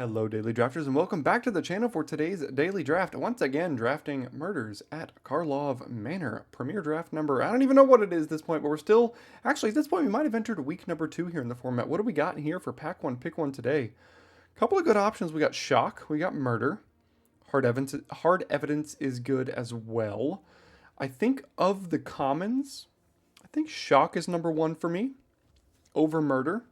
Hello, Daily Drafters, and welcome back to the channel for today's Daily Draft. Once again, drafting Murders at Karlov Manor. Premier draft number, I don't even know what it is at this point, but we're still, actually at this point we might have entered week number 2 here in the format. What do we got here for Pack 1, Pick 1 today? A couple of good options. We got Shock, we got Murder. Hard evidence is good as well. I think of the commons, I think Shock is number 1 for me, over Murder.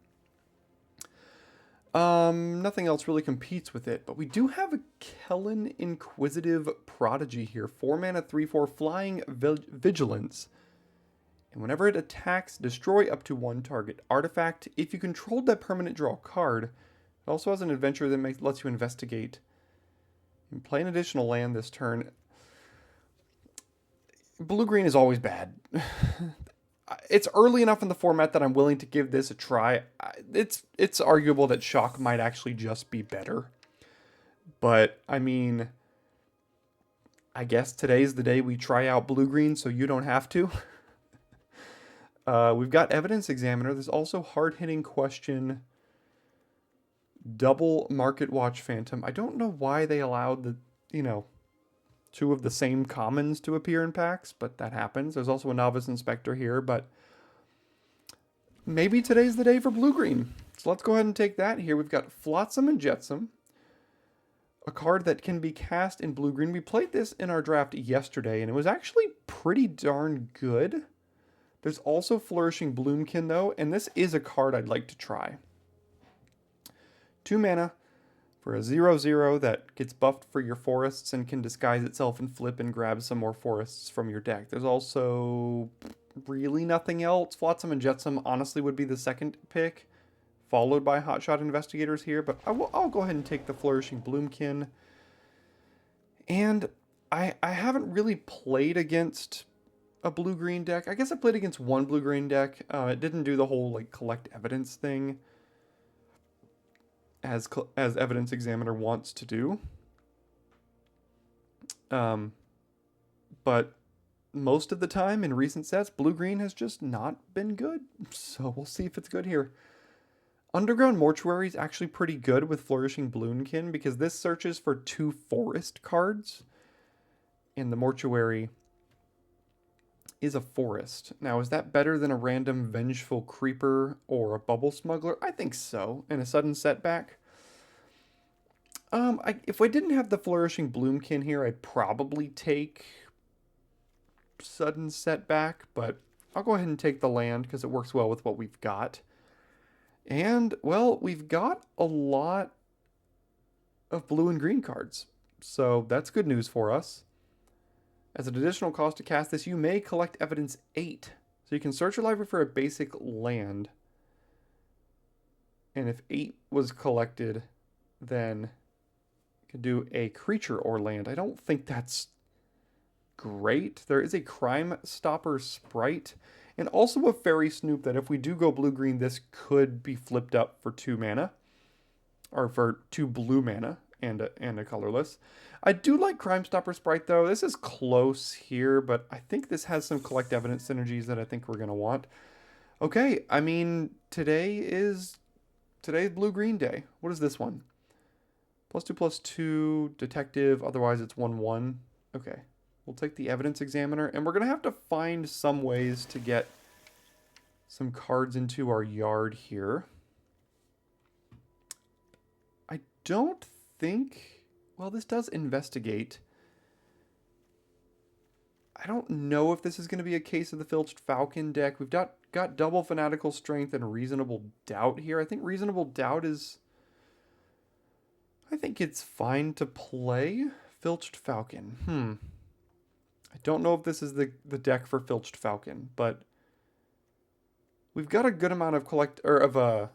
Nothing else really competes with it, but we do have a Kellen Inquisitive Prodigy here. 4 mana, 3/4 flying vigilance. And whenever it attacks, destroy up to 1 target artifact. If you controlled that permanent, draw a card. It also has an adventure that lets you investigate. And play an additional land this turn. Blue-green is always bad. It's early enough in the format that I'm willing to give this a try. It's arguable that Shock might actually just be better. But, I mean, I guess today's the day we try out blue-green, so you don't have to. We've got Evidence Examiner. There's also Hard-Hitting Question, Double Market Watch Phantom. I don't know why they allowed the, 2 of the same commons to appear in packs, but that happens. There's also a Novice Inspector here, but maybe today's the day for blue-green. So let's go ahead and take that here. We've got Flotsam and Jetsam, a card that can be cast in blue-green. We played this in our draft yesterday, and it was actually pretty darn good. There's also Flourishing Bloomkin, though, and this is a card I'd like to try. 2 mana. For a 0/0 that gets buffed for your forests and can disguise itself and flip and grab some more forests from your deck. There's also really nothing else. Flotsam and Jetsam honestly would be the second pick, followed by Hotshot Investigators here, but I'll go ahead and take the Flourishing Bloomkin. And I haven't really played against a blue-green deck. I guess I played against one blue-green deck. It didn't do the whole collect evidence thing as Evidence Examiner wants to do. But most of the time in recent sets, blue-green has just not been good. So we'll see if it's good here. Underground Mortuary is actually pretty good with Flourishing Bloomkin because this searches for 2 forest cards. And the Mortuary is a forest. Now, is that better than a random Vengeful Creeper or a Bubble Smuggler? I think so. And a Sudden Setback. If I didn't have the Flourishing Bloomkin here, I'd probably take Sudden Setback, but I'll go ahead and take the land because it works well with what we've got. And, well, we've got a lot of blue and green cards, so that's good news for us. As an additional cost to cast this, you may collect Evidence 8. So you can search your library for a basic land. And if 8 was collected, then you can do a creature or land. I don't think that's great. There is a Crime Stopper Sprite. And also a Fairy Snoop that if we do go blue-green, this could be flipped up for 2 mana. Or for 2 blue mana and a colorless. I do like Crime Stopper Sprite, though. This is close here, but I think this has some collect evidence synergies that I think we're going to want. Okay, I mean, today's blue-green day. What is this one? +2/+2, detective, otherwise it's 1/1. Okay, we'll take the Evidence Examiner, and we're going to have to find some ways to get some cards into our yard here. I don't think... Well, this does investigate. I don't know if this is going to be a case of the Filched Falcon deck. We've got double Fanatical Strength and Reasonable Doubt here. I think Reasonable Doubt is... I think it's fine to play Filched Falcon. I don't know if this is the deck for Filched Falcon, but we've got a good amount of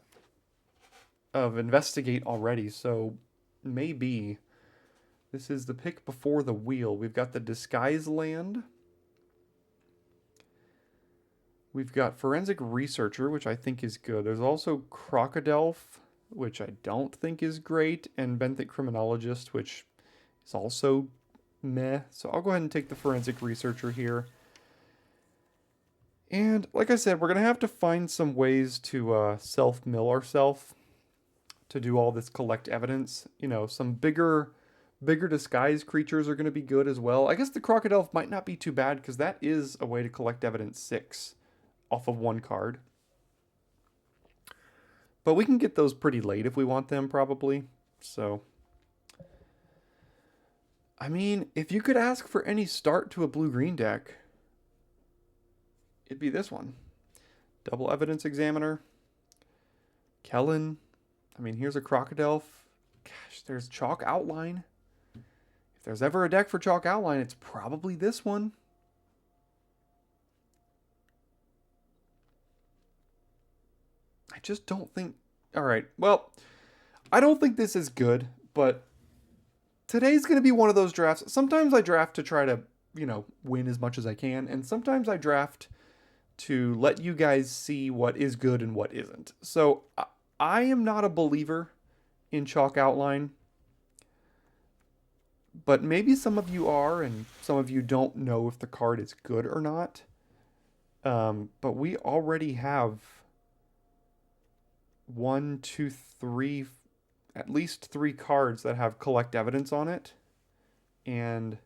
of Investigate already, so maybe this is the pick before the wheel. We've got the Disguise Land. We've got Forensic Researcher, which I think is good. There's also Crocodile, which I don't think is great, and Benthic Criminologist, which is also meh. So I'll go ahead and take the Forensic Researcher here. And like I said, we're going to have to find some ways to self-mill ourselves. to do all this collect evidence. You know, some bigger disguise creatures are going to be good as well. I guess the Crocodile might not be too bad because that is a way to collect evidence 6 off of 1 card. But we can get those pretty late if we want them, probably. So, I mean, if you could ask for any start to a blue-green deck, it'd be this one. Double Evidence Examiner. Kellen. I mean, here's a Crocodile. Gosh, there's Chalk Outline. If there's ever a deck for Chalk Outline, it's probably this one. I just don't think... Alright, well, I don't think this is good, but today's going to be one of those drafts. Sometimes I draft to try to, you know, win as much as I can, and sometimes I draft to let you guys see what is good and what isn't. So, I am not a believer in Chalk Outline, but maybe some of you are, and some of you don't know if the card is good or not. But we already have 1, 2, 3, at least 3 cards that have collect evidence on it. And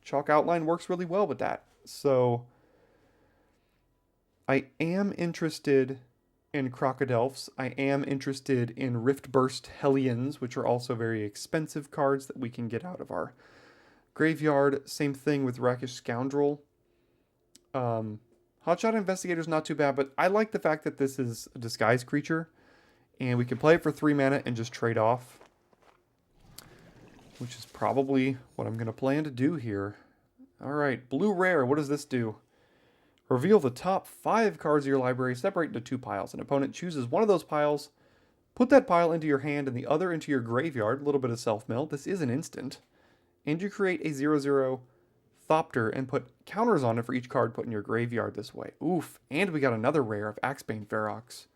Chalk Outline works really well with that. So I am interested in Crocodiles. I am interested in Riftburst Hellions, which are also very expensive cards that we can get out of our graveyard. Same thing with Rakish Scoundrel. Hotshot Investigator is not too bad, but I like the fact that this is a disguise creature, and we can play it for 3 mana and just trade off, which is probably what I'm going to plan to do here. Alright, Blue Rare, what does this do? Reveal the top 5 cards of your library, separate into 2 piles. An opponent chooses one of those piles, put that pile into your hand and the other into your graveyard, a little bit of self-mill. This is an instant. And you create a 0/0 Thopter and put counters on it for each card put in your graveyard this way. Oof. And we got another rare of Axebane Ferox.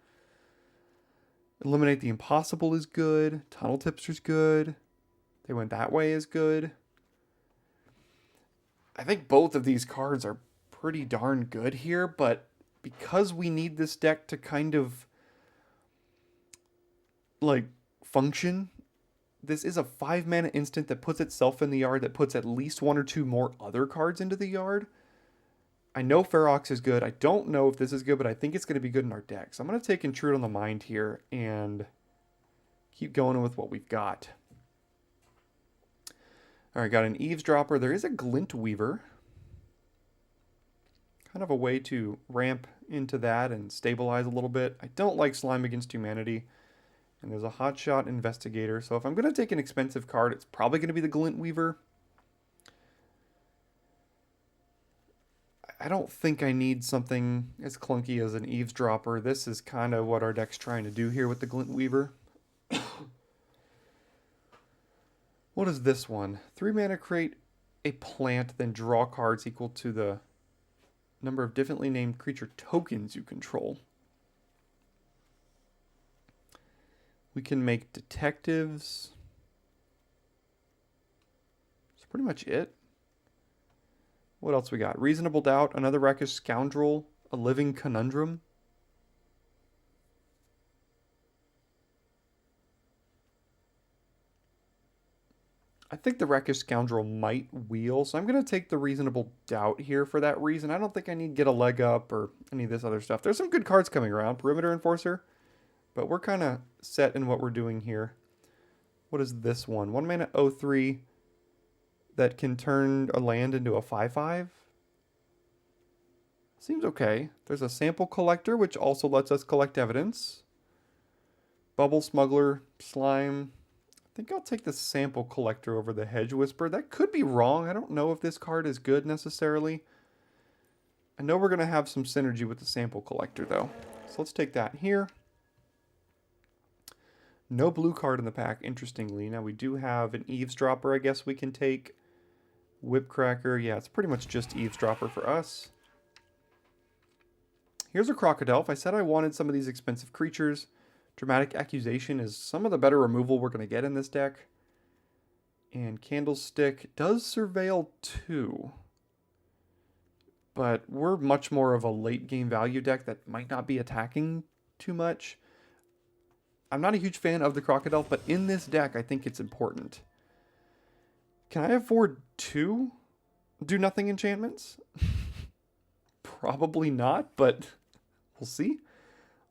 Eliminate the Impossible is good. Tunnel Tipster's good. They went that way is good. I think both of these cards are pretty darn good here, but because we need this deck to kind of like function, this is a 5 mana instant that puts itself in the yard, that puts at least 1 or 2 more other cards into the yard. I know Ferox is good. I don't know if this is good, but I think it's going to be good in our deck. So I'm going to take Intrude on the Mind here and keep going with what we've got. Alright, got an Eavesdropper. There is a Glint Weaver. Kind of a way to ramp into that and stabilize a little bit. I don't like Slime Against Humanity. And there's a Hotshot Investigator. So if I'm going to take an expensive card, it's probably going to be the Glint Weaver. I don't think I need something as clunky as an Eavesdropper. This is kind of what our deck's trying to do here with the Glint Weaver. What is this one? 3 mana, create a plant, then draw cards equal to the number of differently named creature tokens you control. We can make detectives. That's pretty much it. What else we got? Reasonable Doubt, another Rakish Scoundrel, a Living Conundrum. I think the Rakish Scoundrel might wheel, so I'm going to take the Reasonable Doubt here for that reason. I don't think I need to get a leg up or any of this other stuff. There's some good cards coming around. Perimeter Enforcer. But we're kind of set in what we're doing here. What is this one? 1 mana 0/3 that can turn a land into a 5/5. Seems okay. There's a Sample Collector, which also lets us collect evidence. Bubble Smuggler, Slime. I think I'll take the Sample Collector over the Hedge Whisper. That could be wrong. I don't know if this card is good necessarily. I know we're going to have some synergy with the Sample Collector, though. So let's take that here. No blue card in the pack, interestingly. Now we do have an Eavesdropper, I guess we can take. Whipcracker, yeah, it's pretty much just Eavesdropper for us. Here's a Crocodile. I said I wanted some of these expensive creatures. Dramatic Accusation is some of the better removal we're going to get in this deck. And Candlestick does Surveil too. But we're much more of a late game value deck that might not be attacking too much. I'm not a huge fan of the Crocodile, but in this deck, I think it's important. Can I afford 2 do-nothing enchantments? Probably not, but we'll see.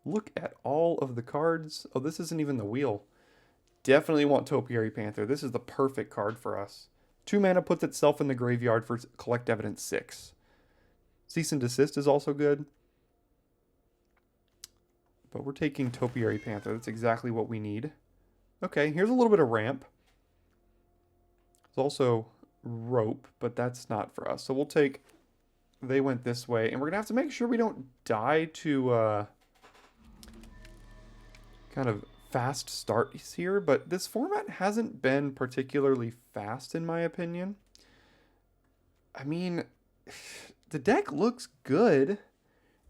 Look at all of the cards. Oh, this isn't even the wheel. Definitely want Topiary Panther. This is the perfect card for us. 2 mana puts itself in the graveyard for collect evidence 6. Cease and Desist is also good. But we're taking Topiary Panther. That's exactly what we need. Okay, here's a little bit of ramp. There's also rope, but that's not for us. So we'll take... They went this way. And we're going to have to make sure we don't die to kind of fast starts here. But this format hasn't been particularly fast, in my opinion. I mean, the deck looks good.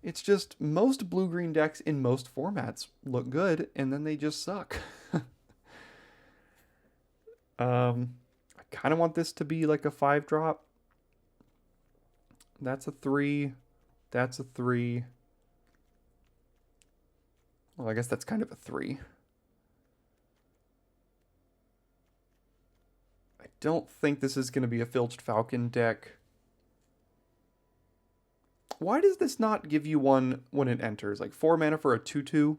It's just most blue-green decks in most formats look good, and then they just suck. I kind of want this to be like a 5-drop. That's a 3. That's a 3. Well, I guess that's kind of a 3. I don't think this is going to be a Filched Falcon deck. Why does this not give you 1 when it enters? Like 4 mana for a 2/2,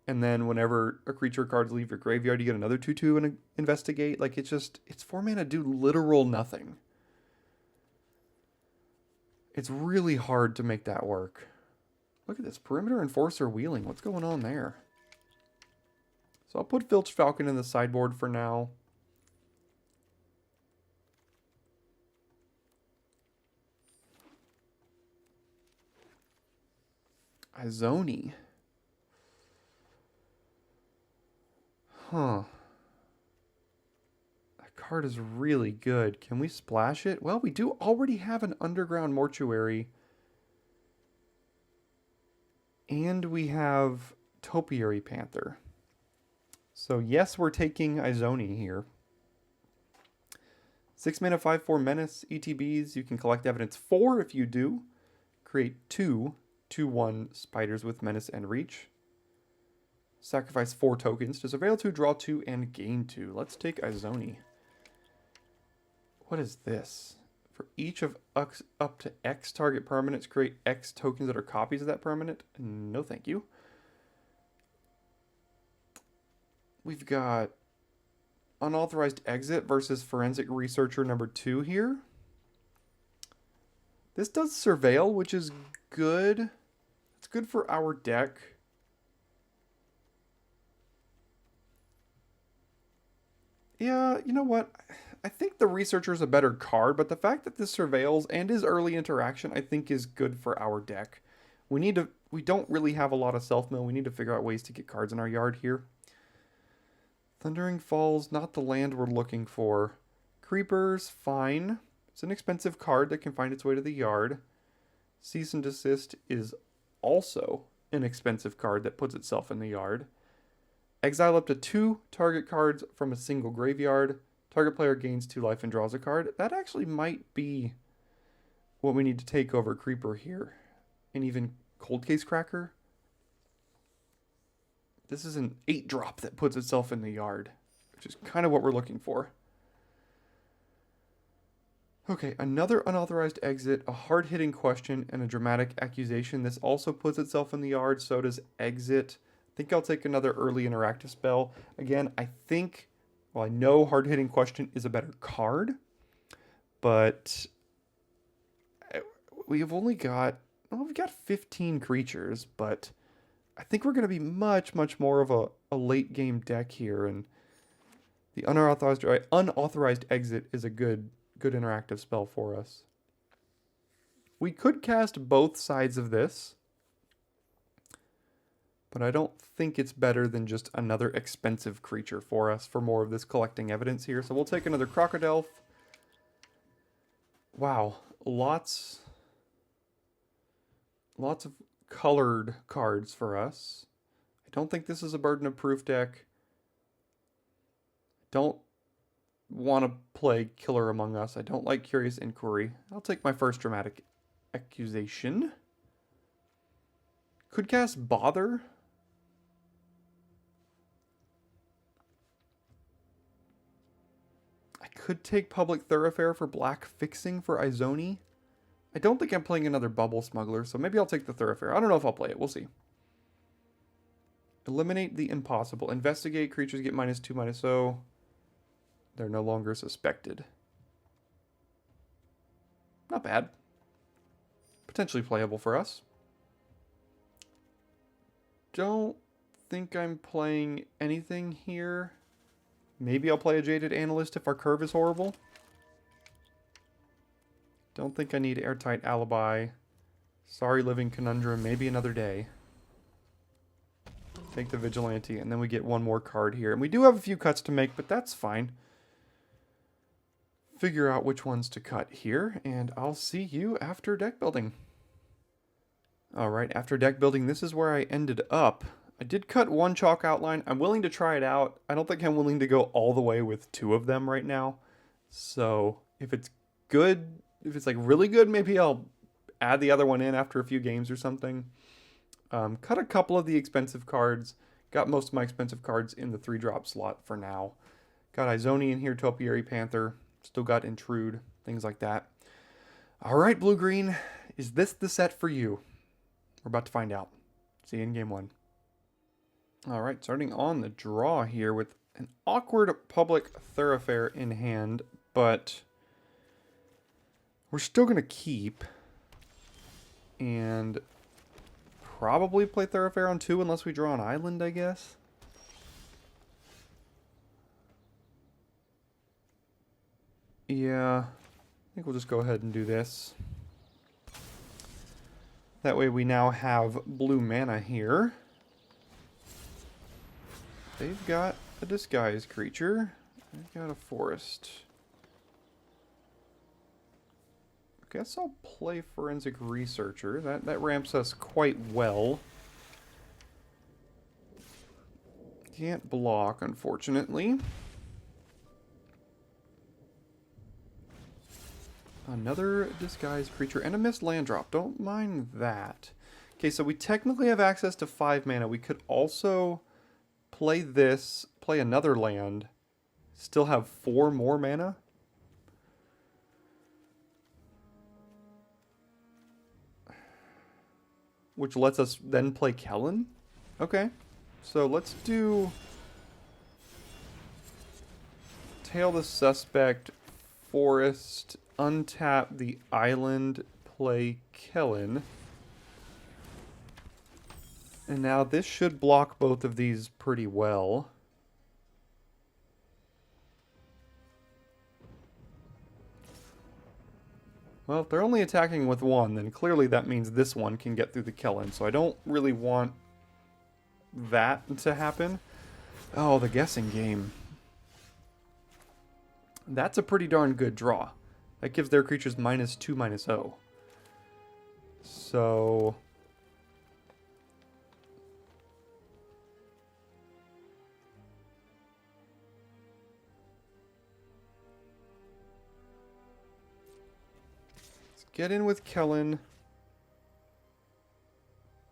and then whenever a creature cards leave your graveyard, you get another 2/2 and investigate. Like it's 4 mana do literal nothing. It's really hard to make that work. Look at this, Perimeter Enforcer wheeling. What's going on there? So I'll put Filched Falcon in the sideboard for now. Izoni. Huh. That card is really good. Can we splash it? Well, we do already have an Underground Mortuary. And we have Topiary Panther. So yes, we're taking Izoni here. 6 mana, 5/4 Menace, ETBs. You can collect evidence 4 if you do. Create 2 2/1 spiders with menace and reach. Sacrifice 4 tokens to surveil 2, draw 2, and gain 2. Let's take Izoni. What is this? For each of up to X target permanents, create X tokens that are copies of that permanent. No, thank you. We've got Unauthorized Exit versus Forensic Researcher number 2 here. This does Surveil, which is good. It's good for our deck. Yeah, you know what? I think the Researcher is a better card, but the fact that this surveils and is early interaction, I think is good for our deck. We don't really have a lot of self-mill. We need to figure out ways to get cards in our yard here. Thundering Falls, not the land we're looking for. Creepers, fine. It's an expensive card that can find its way to the yard. Cease and Desist is also an expensive card that puts itself in the yard. Exile up to 2 target cards from a single graveyard. Target player gains 2 life and draws a card. That actually might be what we need to take over Creeper here. And even Cold Case Cracker. This is an 8-drop that puts itself in the yard, which is kind of what we're looking for. Okay, another Unauthorized Exit, a hard-hitting question, and a Dramatic Accusation. This also puts itself in the yard, so does Exit. I think I'll take another early interactive spell. Again, I think, well, I know hard-hitting question is a better card, but we've only got, well, we've got 15 creatures, but I think we're going to be much, much more of a late-game deck here, and the Unauthorized Exit is a good interactive spell for us. We could cast both sides of this, but I don't think it's better than just another expensive creature for us for more of this collecting evidence here. So we'll take another Crocodile. Wow, lots of colored cards for us. I don't think this is a Burden of Proof deck. Don't want to play Killer Among Us. I don't like Curious Inquiry. I'll take my first Dramatic Accusation. Could cast Bother. could take Public Thoroughfare for black fixing for Izoni. I don't think I'm playing another Bubble Smuggler, so maybe I'll take the Thoroughfare. I don't know if I'll play it. We'll see. Eliminate the impossible. Investigate. Creatures get -2/-0. They're no longer suspected. Not bad. Potentially playable for us. Don't think I'm playing anything here. Maybe I'll play a Jaded Analyst if our curve is horrible. Don't think I need Airtight Alibi. Sorry Living Conundrum. Maybe another day. Take the Vigilante, and then we get one more card here. And we do have a few cuts to make, but that's fine. Figure out which ones to cut here, and I'll see you after deck building. Alright, after deck building, this is where I ended up. I did cut one chalk outline. I'm willing to try it out. I don't think I'm willing to go all the way with 2 of them right now. So, if it's good, if it's like really good, maybe I'll add the other one in after a few games or something. Cut a couple of the expensive cards. Got most of my expensive cards in the 3-drop slot for now. Got Izoni in here, Topiary Panther. Still got Intrude, things like that. Alright, Blue-Green. Is this the set for you? We're about to find out. See you in game 1. Alright, starting on the draw here with an awkward Public Thoroughfare in hand, but we're still going to keep and probably play Thoroughfare on 2 unless we draw an island, I guess. Yeah, I think we'll just go ahead and do this. That way we now have blue mana here. They've got a disguise creature. They've got a forest. I guess I'll play Forensic Researcher. That ramps us quite well. Can't block, unfortunately. Another disguised creature and a missed land drop. Don't mind that. Okay, so we technically have access to 5 mana. We could also play this, play another land, still have 4 more mana. Which lets us then play Kellen. Okay, so let's do Tail the Suspect, Forest, untap the island, play Kellen. And now this should block both of these pretty well. Well, if they're only attacking with 1, then clearly that means this one can get through the Kellen. So I don't really want that to happen. Oh, the guessing game. That's a pretty darn good draw. That gives their creatures -2/-0. So let's get in with Kellen.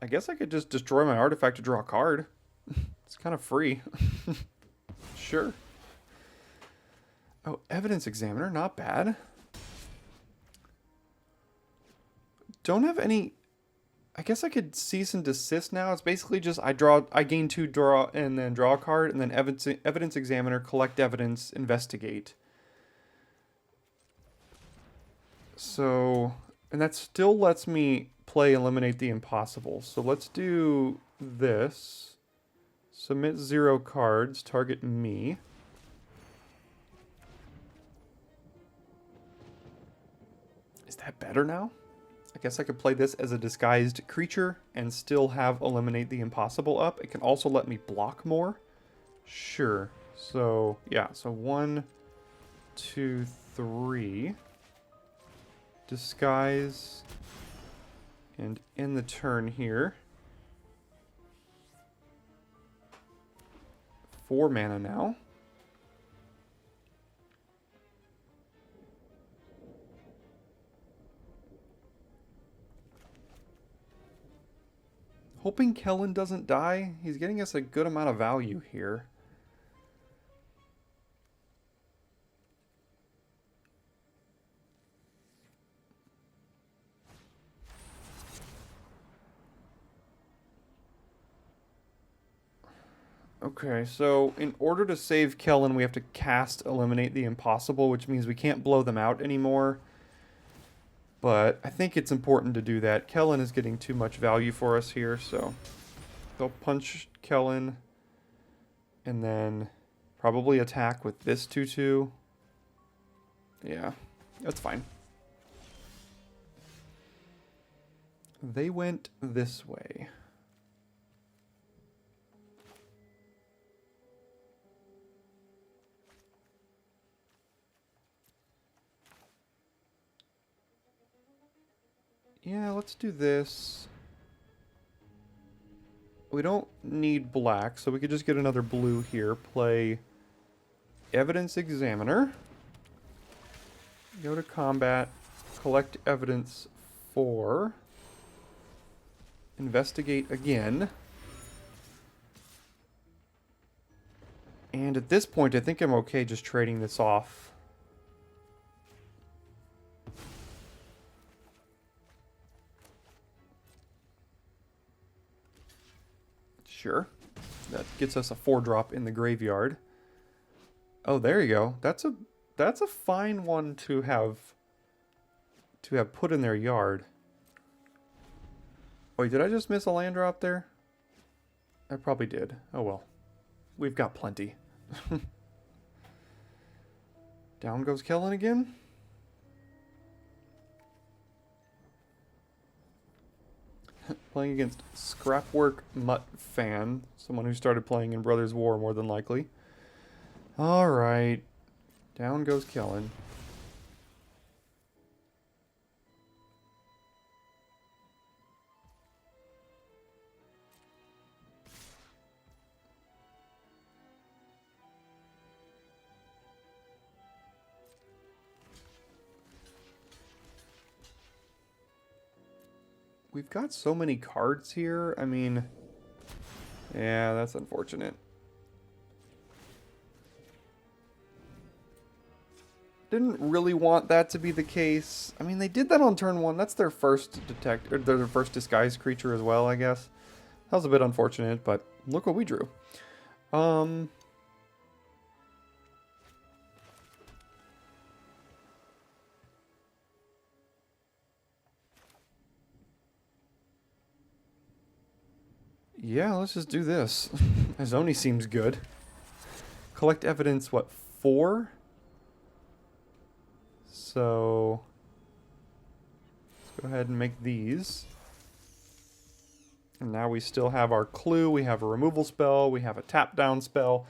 I guess I could just destroy my artifact to draw a card. It's kind of free. Sure. Oh, Evidence Examiner, not bad. Don't have any. I guess I could cease and desist now. It's basically just I gain 2, draw, and then draw a card, and then evidence Examiner, collect evidence, investigate. So, and that still lets me play Eliminate the Impossible. So let's do this. Submit 0 cards, target me. Is that better now? I guess I could play this as a disguised creature and still have Eliminate the Impossible up. It can also let me block more. Sure. So, yeah. So 1, 2, 3. Disguise. And end the turn here. 4 mana now. Hoping Kellen doesn't die. He's getting us a good amount of value here. Okay, so in order to save Kellen, we have to cast Eliminate the Impossible, which means we can't blow them out anymore. But I think it's important to do that. Kellen is getting too much value for us here, so they'll punch Kellen and then probably attack with this 2/2. Yeah, that's fine. They went this way. Yeah, let's do this. We don't need black, so we could just get another blue here. Play Evidence Examiner. Go to combat. Collect evidence 4. Investigate again. And at this point, I think I'm okay just trading this off. Sure. That gets us a 4-drop in the graveyard. Oh, there you go. That's a fine one to have put in their yard. Wait, did I just miss a land drop there? I probably did. Oh well. We've got plenty. Down goes Kellen again. Playing against Scrapwork Mutt Fan, someone who started playing in Brothers War more than likely. Alright. Down goes Kellen. We've got so many cards here. I mean, yeah, that's unfortunate. Didn't really want that to be the case. I mean, they did that on turn 1. That's their first detect, or their first disguise creature as well, I guess. That was a bit unfortunate, but look what we drew. Yeah, let's just do this. Azoni seems good. Collect evidence, what, 4? So let's go ahead and make these. And now we still have our clue, we have a removal spell, we have a tap down spell.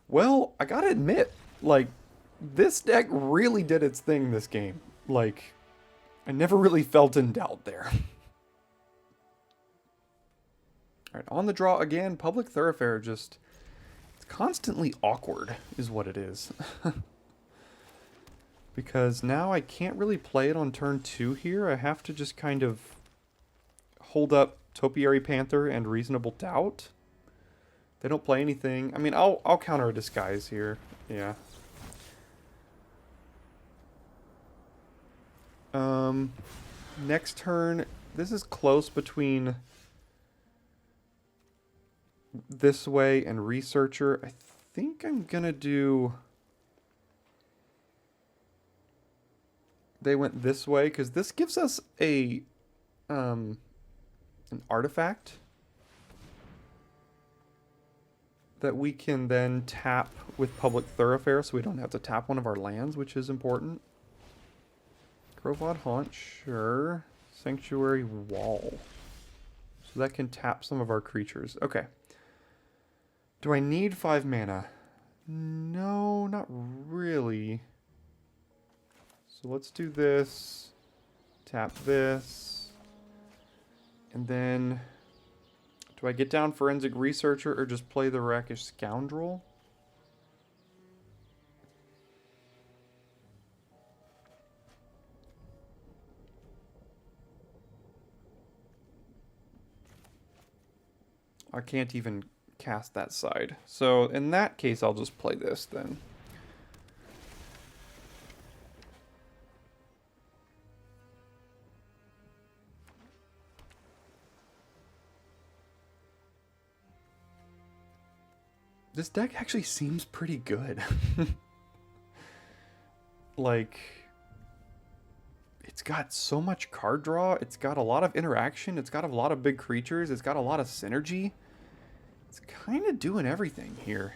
Well, I gotta admit, like, this deck really did its thing this game. Like, I never really felt in doubt there. Alright, on the draw again, Public Thoroughfare just... it's constantly awkward, is what it is. Because now I can't really play it on turn 2 here. I have to just kind of hold up Topiary Panther and Reasonable Doubt. They don't play anything. I mean, I'll counter a Disguise here. Yeah. Next turn, this is close between this way and Researcher. I think I'm gonna do... they went this way because this gives us a an artifact that we can then tap with Public Thoroughfare, so we don't have to tap one of our lands, which is important. Grovad Haunt, sure. Sanctuary Wall. So that can tap some of our creatures. Okay. Do I need 5 mana? No, not really. So let's do this. Tap this. And then... do I get down Forensic Researcher or just play the Rakish Scoundrel? I can't even cast that side. So in that case, I'll just play this then. This deck actually seems pretty good. Like, it's got so much card draw. It's got a lot of interaction. It's got a lot of big creatures. It's got a lot of synergy. It's kind of doing everything here.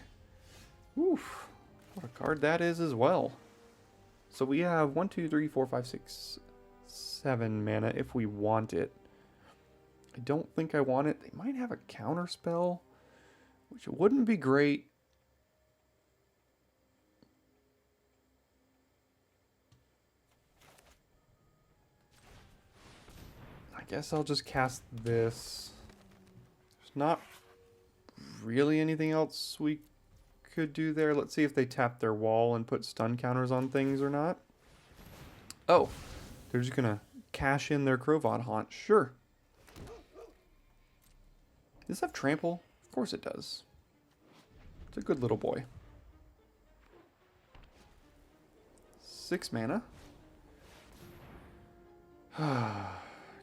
Oof. What a card that is as well. So we have 1, 2, 3, 4, 5, 6, 7 mana if we want it. I don't think I want it. They might have a counter spell, which wouldn't be great. I guess I'll just cast this. There's not really anything else we could do there. Let's see if they tap their wall and put stun counters on things or not. Oh, they're just gonna cash in their Krovod Haunt. Sure. Does this have trample? Of course it does. It's a good little boy. 6 mana.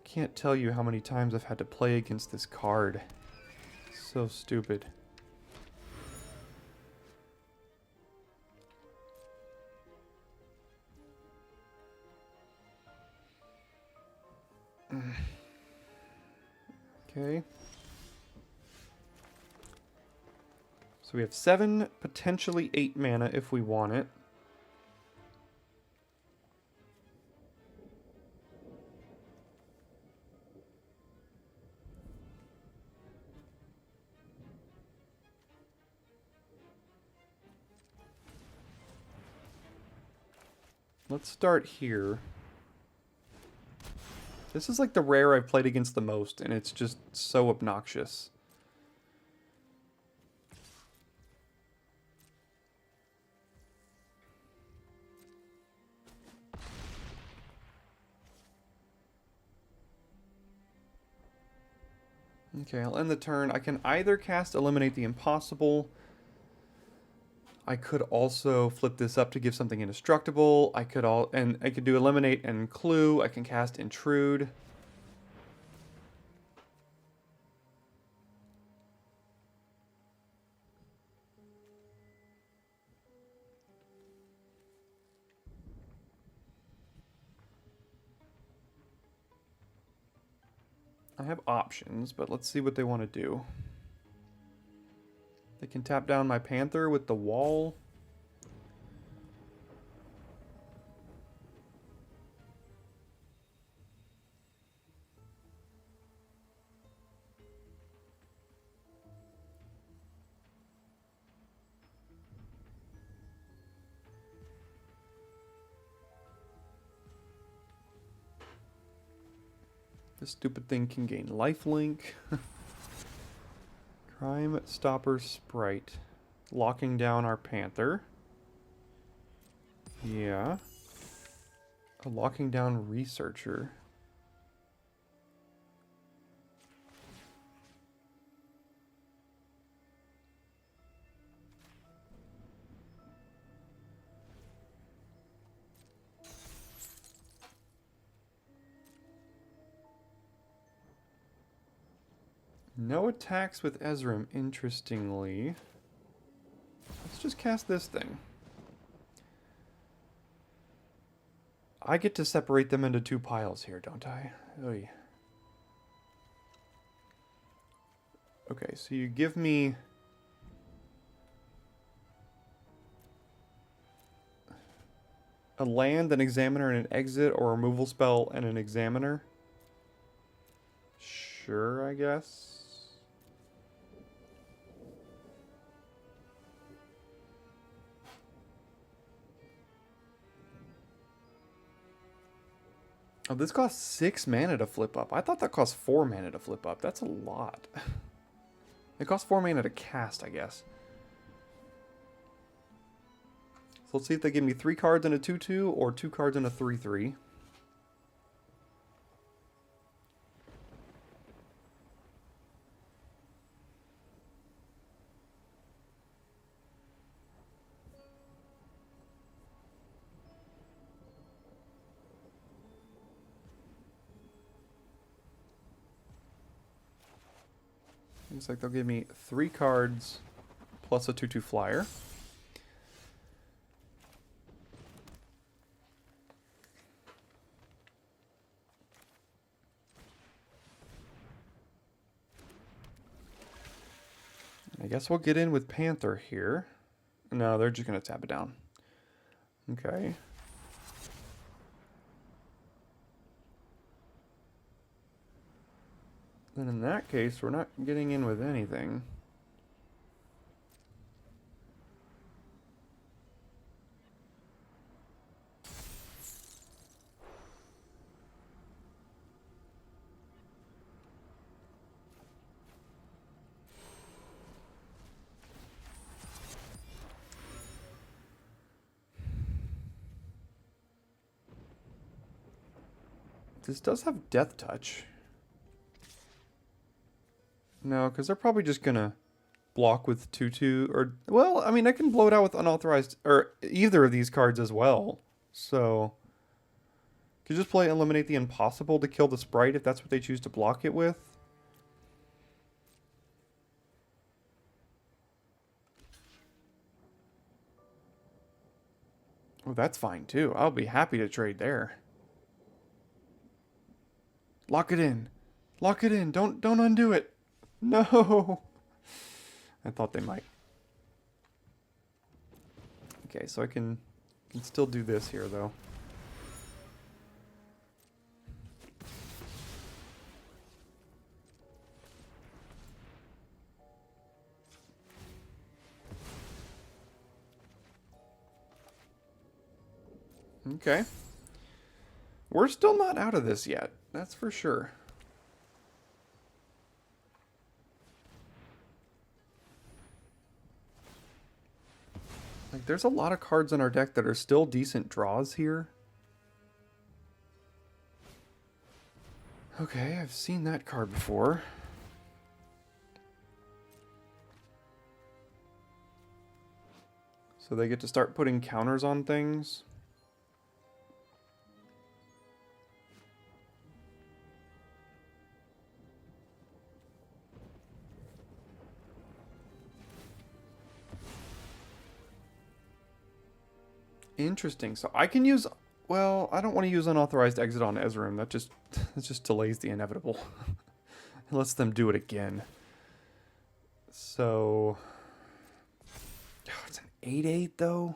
Can't tell you how many times I've had to play against this card. So stupid. Okay. So we have 7, potentially 8 mana if we want it. Let's start here. This is like the rare I've played against the most, and it's just so obnoxious. Okay, I'll end the turn. I can either cast Eliminate the Impossible. I could also flip this up to give something indestructible. I could do Eliminate and Clue. I can cast Intrude. I have options, but let's see what they want to do. They can tap down my Panther with the wall. This stupid thing can gain lifelink. Crime Stopper Sprite. Locking down our Panther. Yeah. A locking down Researcher. No attacks with Ezreal, interestingly. Let's just cast this thing. I get to separate them into 2 piles here, don't I? Oy. Okay, so you give me... a land, an Examiner, and an Exit, or a removal spell and an Examiner? Sure, I guess. Oh, this costs 6 mana to flip up. I thought that cost 4 mana to flip up. That's a lot. It costs 4 mana to cast, I guess. So let's see if they give me 3 cards in a 2/2 or 2 cards in a 3/3. Looks like they'll give me 3 cards plus a 2/2 flyer. I guess we'll get in with Panther here. No, they're just going to tap it down. Okay. Then in that case, we're not getting in with anything. This does have Death Touch. No, because they're probably just going to block with 2/2. Or, well, I mean, I can blow it out with unauthorized, or either of these cards as well. So, could just play Eliminate the Impossible to kill the Sprite if that's what they choose to block it with. Oh, that's fine too. I'll be happy to trade there. Lock it in. Lock it in. Don't undo it. No. I thought they might. Okay, so I can still do this here though. Okay. We're still not out of this yet. That's for sure. Like, there's a lot of cards in our deck that are still decent draws here. Okay, I've seen that card before. So they get to start putting counters on things. Interesting. So I can use... Well, I don't want to use unauthorized exit on Ezreal. That just delays the inevitable. It lets them do it again. So... Oh, it's an 8/8 though.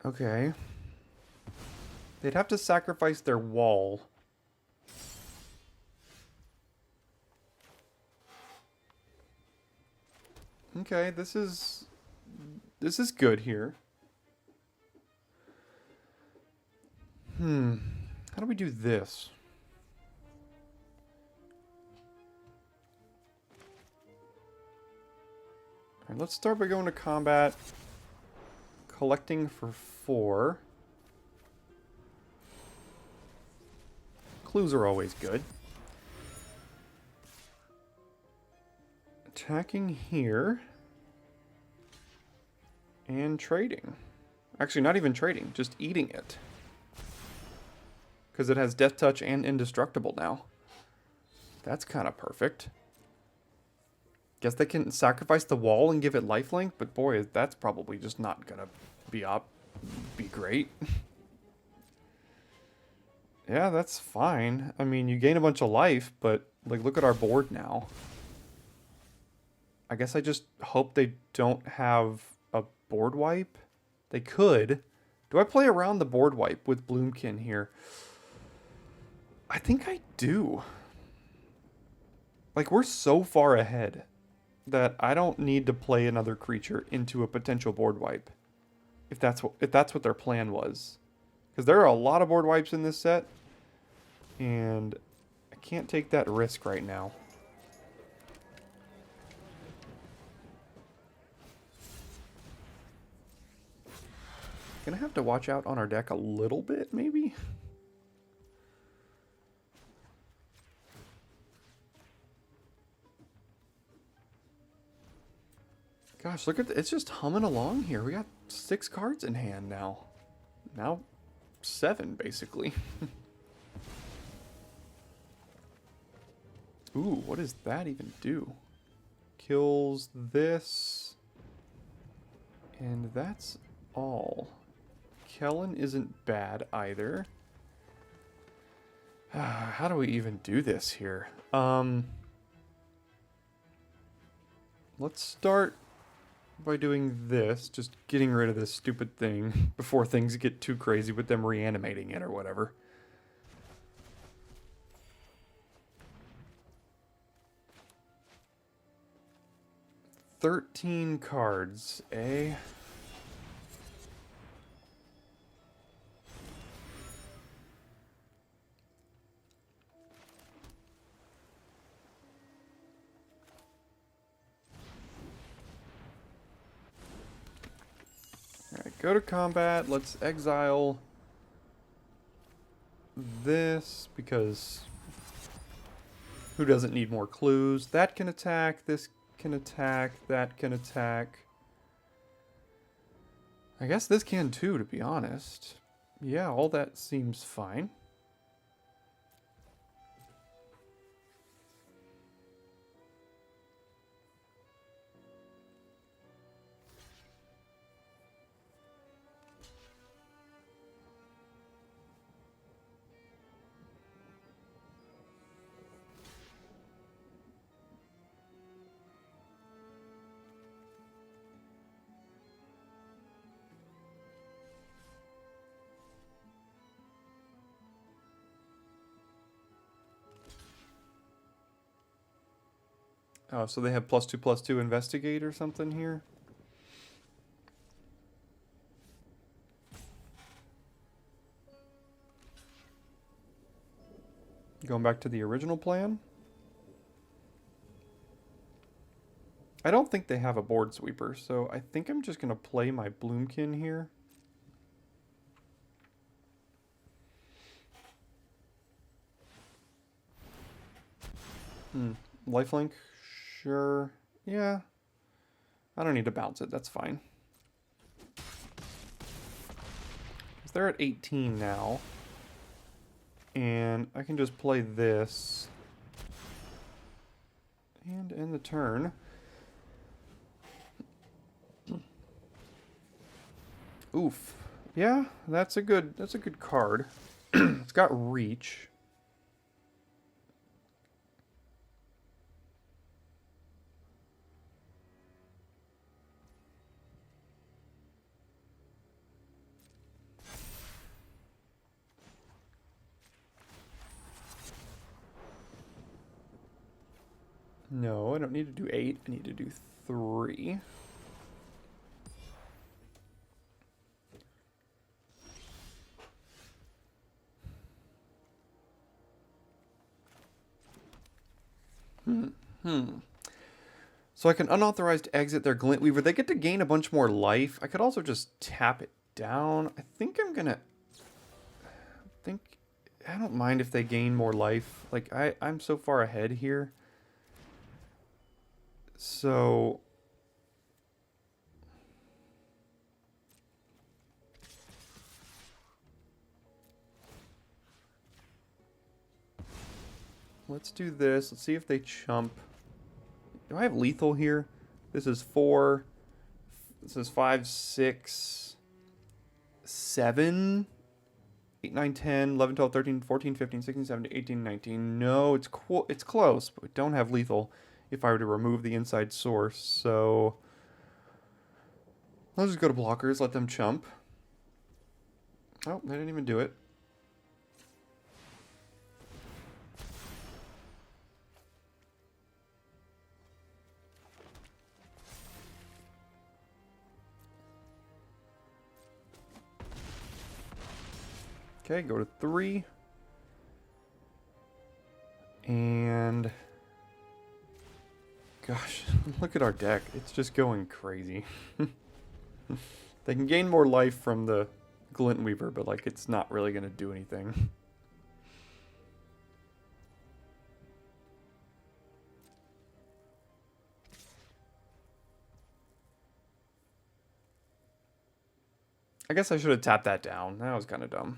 Okay. They'd have to sacrifice their wall. Okay, this is good here. How do we do this? Alright, let's start by going to combat. Collecting for 4. Clues are always good. Attacking here. And trading. Actually, not even trading, just eating it. Because it has Death Touch and Indestructible now. That's kind of perfect. Guess they can sacrifice the wall and give it lifelink, but boy, that's probably just not gonna be great. Yeah, that's fine. I mean, you gain a bunch of life, but like, look at our board now. I guess I just hope they don't have a board wipe. They could. Do I play around the board wipe with Bloomkin here? I think I do. Like, we're so far ahead that I don't need to play another creature into a potential board wipe. If that's what their plan was. Because there are a lot of board wipes in this set. And I can't take that risk right now. Gonna have to watch out on our deck a little bit, maybe? Gosh, look at it's just humming along here. We got 6 cards in hand now. Now 7, basically. Ooh, what does that even do? Kills this. And that's all. Kellen isn't bad either. How do we even do this here? Let's start by doing this. Just getting rid of this stupid thing before things get too crazy with them reanimating it or whatever. "13 cards, eh? Alright, go to combat. Let's exile this, because who doesn't need more clues? That can attack, this can attack, that can attack. I guess this can too, to be honest. Yeah, all that seems fine. Oh, so they have +2/+2 investigate or something here? Going back to the original plan? I don't think they have a board sweeper, so I think I'm just going to play my Bloomkin here. Lifelink? Sure. Yeah. I don't need to bounce it, that's fine. They're at 18 now. And I can just play this. And end the turn. Oof. Yeah, that's a good card. It's got reach. No, I don't need to do 8. I need to do 3. So I can unauthorized exit their Glintweaver. They get to gain a bunch more life. I could also just tap it down. I think I'm gonna... I don't mind if they gain more life. Like, I'm so far ahead here. So... let's do this. Let's see if they chump. Do I have lethal here? This is 4. This is 5, 6, 7, 8, 9, 10, 11, 12, 13, 14, 15, 16, 17, 18, 19. No, it's close, but we don't have lethal if I were to remove the inside source. So let's just go to blockers, let them chump. Oh, they didn't even do it. Okay, go to 3. And... gosh, look at our deck. It's just going crazy. They can gain more life from the Glintweaver, but, like, it's not really going to do anything. I guess I should have tapped that down. That was kind of dumb.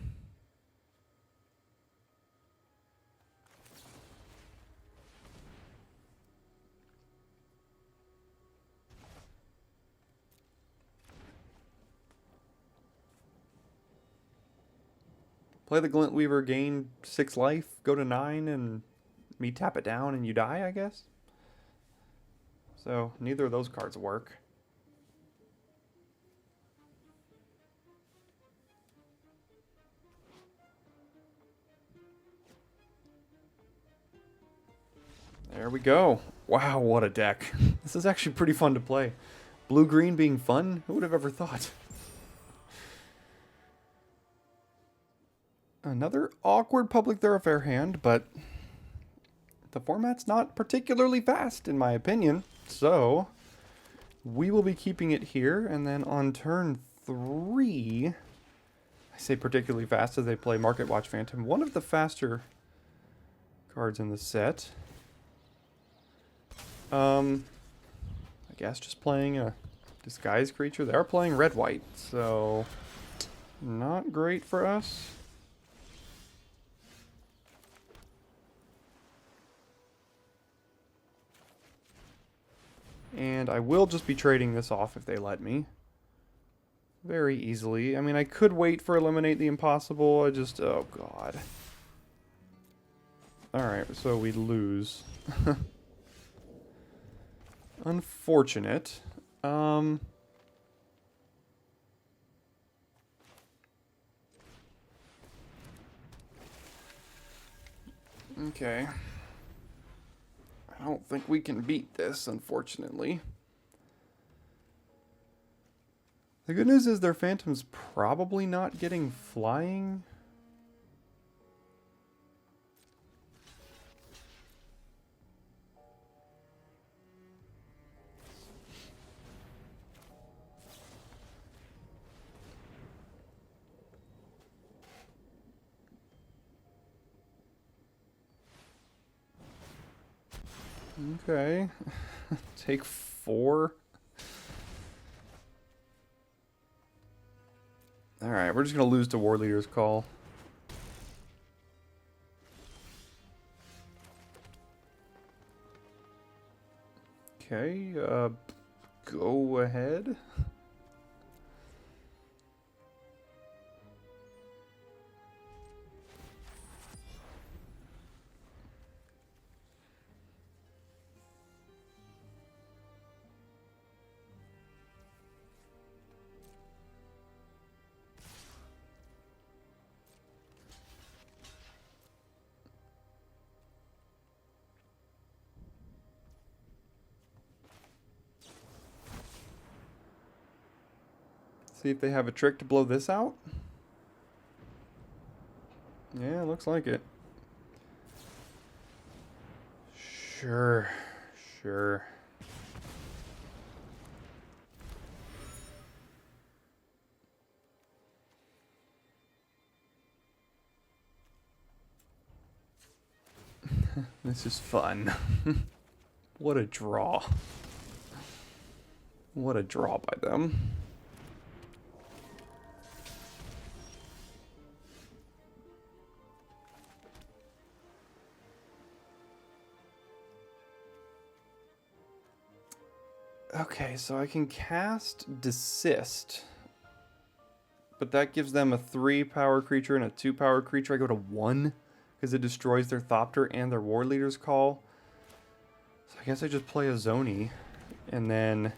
Play the Glintweaver, gain 6 life, go to 9, and me tap it down and you die, I guess? So, neither of those cards work. There we go. Wow, what a deck. This is actually pretty fun to play. Blue-green being fun? Who would have ever thought? Another awkward public thoroughfare hand, but the format's not particularly fast, in my opinion. So, we will be keeping it here, and then on turn 3, I say particularly fast as they play Market Watch Phantom, one of the faster cards in the set. I guess just playing a disguised creature. They are playing red-white, so not great for us. And I will just be trading this off if they let me. Very easily. I mean, I could wait for Eliminate the Impossible. I just... oh, God. Alright, so we lose. Unfortunate. Okay. I don't think we can beat this, unfortunately. The good news is their Phantom's probably not getting flying. Okay. Take 4. Alright, we're just going to lose to War Leader's Call. Okay, go ahead. See if they have a trick to blow this out. Yeah, looks like it. Sure. This is fun. What a draw. What a draw by them. Okay, so I can cast Desist. But that gives them a 3-power creature and a 2-power creature. I go to 1 because it destroys their Thopter and their War Leader's Call. So I guess I just play a Zoni and then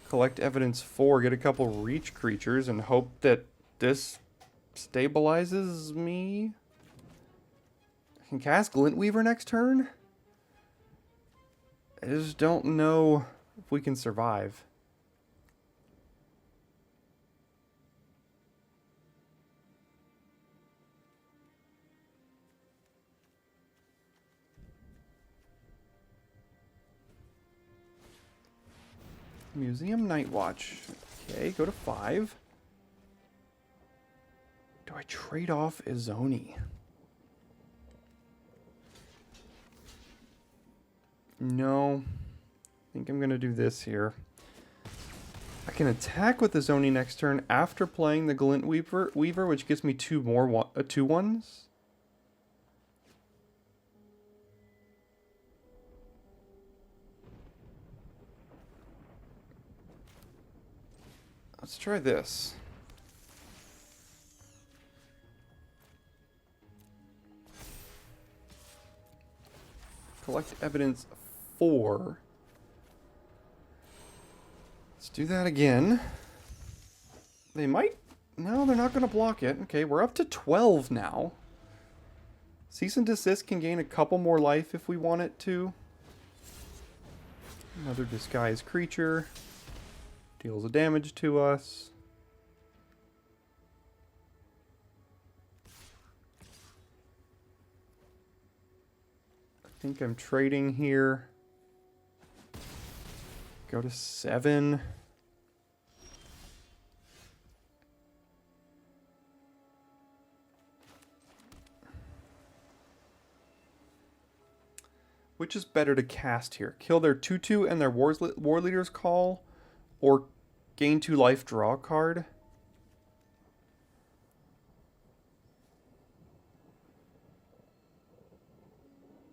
collect Evidence 4, get a couple reach creatures, and hope that this stabilizes me. I can cast Glintweaver next turn. I just don't know if we can survive. Museum Night Watch. Okay, go to 5. Do I trade off Izoni? No. I think I'm going to do this here. I can attack with the Zoni next turn after playing the Glint Weaver, which gives me 2/1s. Let's try this. Collect evidence 4. Let's do that again. They might... No, they're not going to block it. Okay, we're up to 12 now. Cease and Desist can gain a couple more life if we want it to. Another disguised creature. Deals a damage to us. I think I'm trading here. Go to 7. Which is better to cast here? Kill their 2/2 and their War Leader's Call, or gain 2 life, draw a card?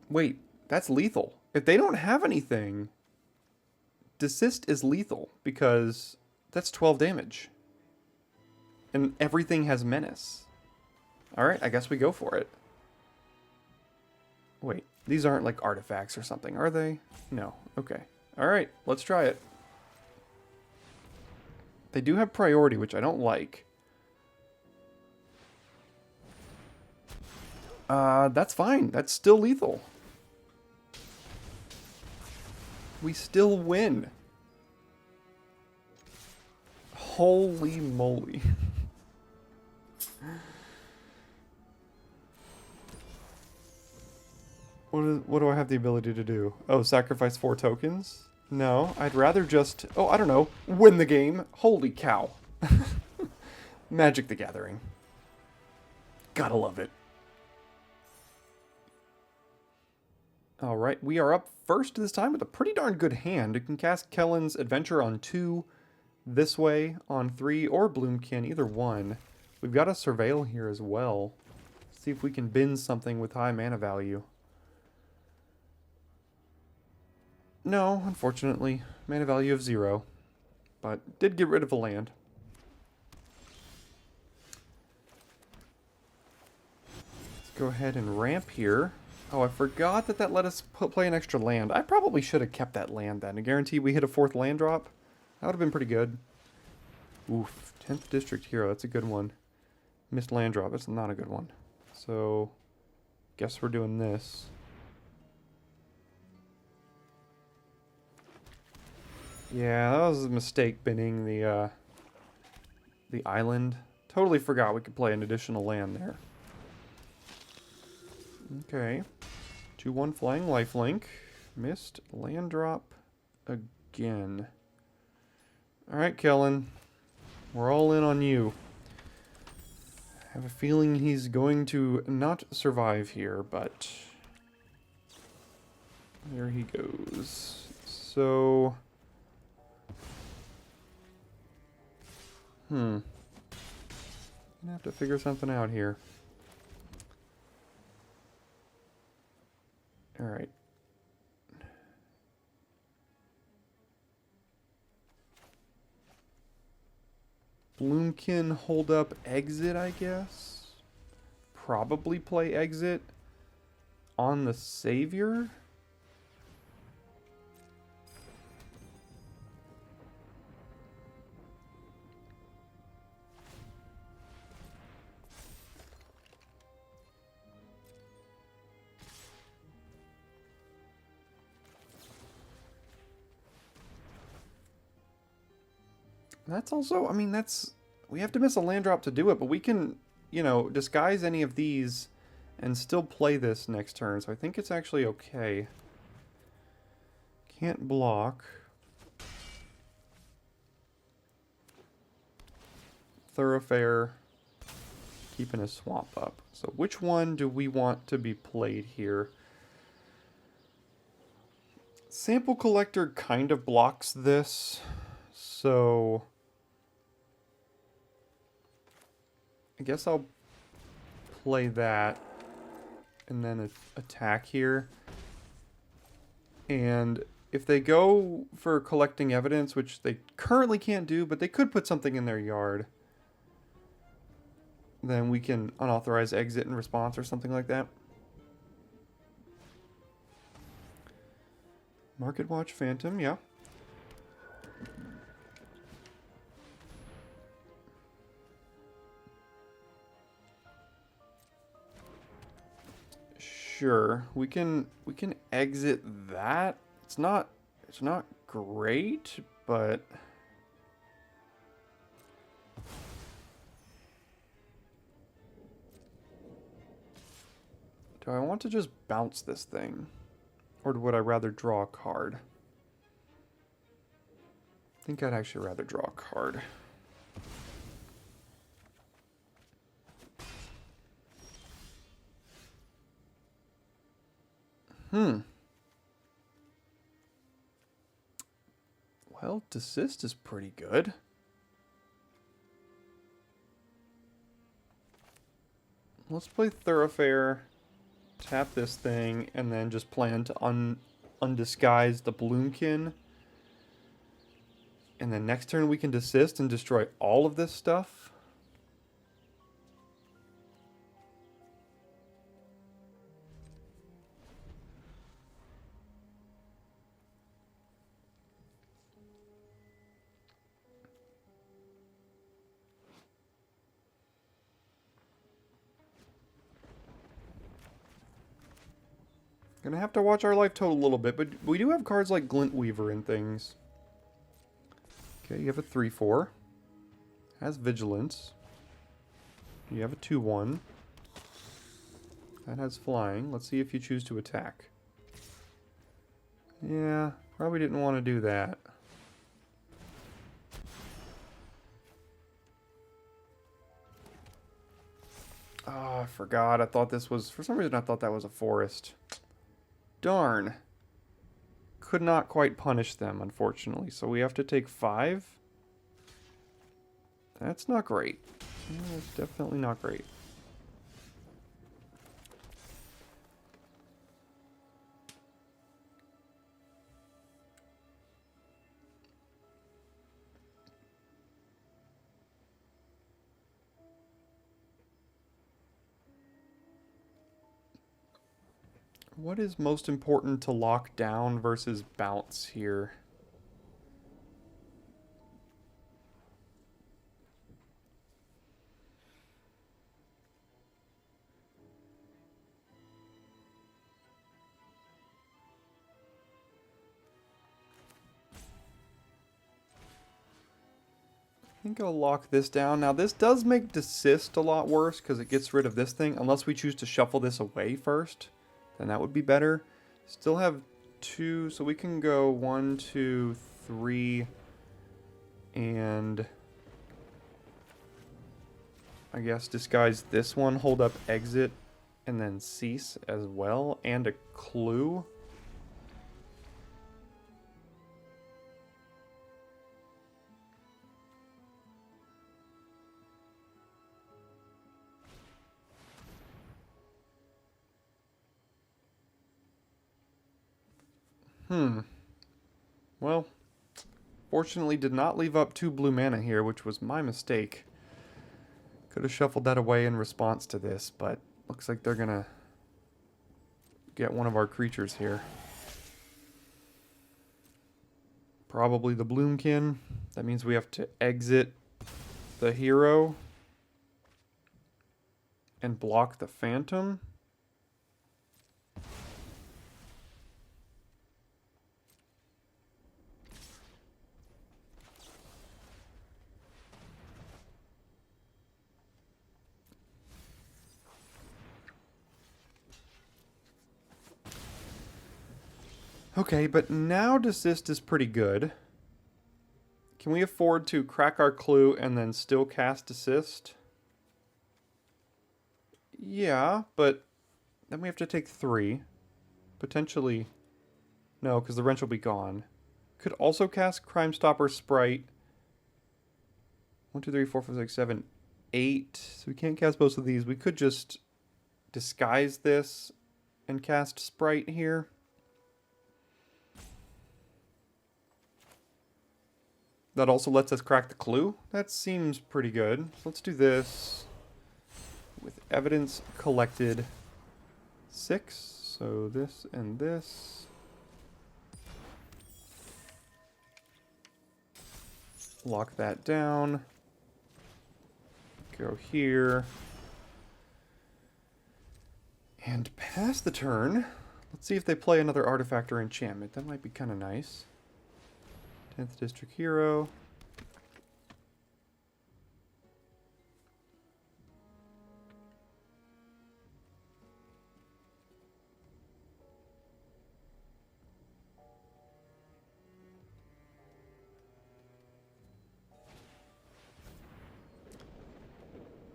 Wait, that's lethal. If they don't have anything, Desist is lethal because that's 12 damage. And everything has Menace. Alright, I guess we go for it. Wait, these aren't like artifacts or something, are they? No. Okay. Alright, let's try it. They do have priority, which I don't like. That's fine. That's still lethal. We still win. Holy moly. What do I have the ability to do? Oh, sacrifice 4 tokens? No, I'd rather just... Oh, I don't know. Win the game. Holy cow. Magic the Gathering. Gotta love it. Alright, we are up first this time with a pretty darn good hand. You can cast Kellen's Adventure on 2, this way on 3, or Bloomkin, either one. We've got a Surveil here as well. See if we can bin something with high mana value. No, unfortunately. Mana value of 0. But did get rid of a land. Let's go ahead and ramp here. Oh, I forgot that let us play an extra land. I probably should have kept that land then. I guarantee we hit a 4th land drop. That would have been pretty good. Oof, 10th District Hero. That's a good one. Missed land drop. That's not a good one. So, guess we're doing this. Yeah, that was a mistake binning the island. Totally forgot we could play an additional land there. Okay. 2/1 flying lifelink. Missed land drop again. Alright, Kellen. We're all in on you. I have a feeling he's going to not survive here, but there he goes. So... I'm gonna have to figure something out here. Alright. Bloomkin, hold up, exit, I guess? Probably play exit on the Savior? That's also, I mean, that's... We have to miss a land drop to do it, but we can, you know, disguise any of these and still play this next turn, so I think it's actually okay. Can't block. Thoroughfare. Keeping a swamp up. So which one do we want to be played here? Sample Collector kind of blocks this. So I guess I'll play that and then attack here. And if they go for collecting evidence, which they currently can't do, but they could put something in their yard, then we can unauthorized exit in response or something like that. Market Watch Phantom, yeah. Sure, we can exit that. It's not great, but do I want to just bounce this thing? Or would I rather draw a card? I think I'd actually rather draw a card. Well, desist is pretty good. Let's play Thoroughfare, tap this thing, and then just plan to undisguise the Bloomkin. And then next turn we can desist and destroy all of this stuff. Gonna have to watch our life total a little bit, but we do have cards like Glint Weaver and things. Okay, you have a 3/4. Has Vigilance. You have a 2/1. That has Flying. Let's see if you choose to attack. Yeah, probably didn't want to do that. Oh, I forgot. I thought this was... For some reason, I thought that was a forest. Darn. Could not quite punish them, unfortunately. So we have to take 5. That's not great. That's definitely not great. What is most important to lock down versus bounce here? I think I'll lock this down. Now this does make desist a lot worse because it gets rid of this thing. Unless we choose to shuffle this away first, then that would be better. Still have 2, so we can go 1, 2, 3, and I guess disguise this one, hold up exit, and then cease as well, and a clue. Well, fortunately did not leave up 2 blue mana here, which was my mistake. Could have shuffled that away in response to this, but looks like they're gonna get one of our creatures here. Probably the Bloomkin. That means we have to exit the hero and block the Phantom. Okay, but now desist is pretty good. Can we afford to crack our clue and then still cast desist? Yeah, but then we have to take 3. Potentially... No, because the wrench will be gone. Could also cast Crime Stopper Sprite 1, 2, 3, 4, 5, 6, 7, 8. So we can't cast both of these. We could just disguise this and cast Sprite here. That also lets us crack the clue. That seems pretty good. So let's do this with evidence collected 6. So this and this. Lock that down. Go here. And pass the turn. Let's see if they play another artifact or enchantment. That might be kind of nice. 10th District Hero.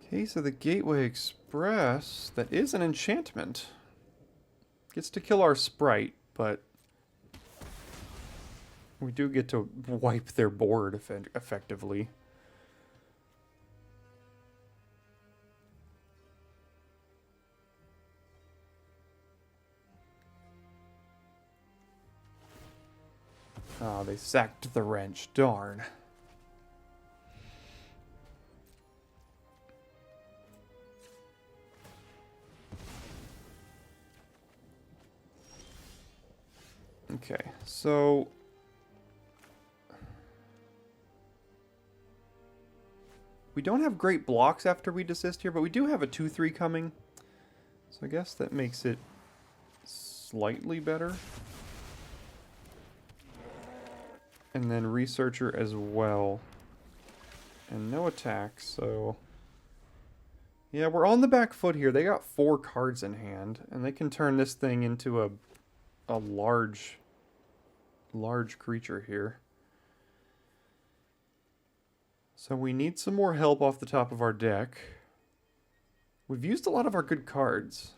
Okay, so the Gateway Express, that is an enchantment. Gets to kill our Sprite, but we do get to wipe their board effectively. Oh, they sacked the wrench. Darn. Okay, so we don't have great blocks after we desist here, but we do have a 2-3 coming. So I guess that makes it slightly better. And then Researcher as well. And no attack, so yeah, we're on the back foot here. They got 4 cards in hand, and they can turn this thing into a large creature here. So we need some more help off the top of our deck. We've used a lot of our good cards.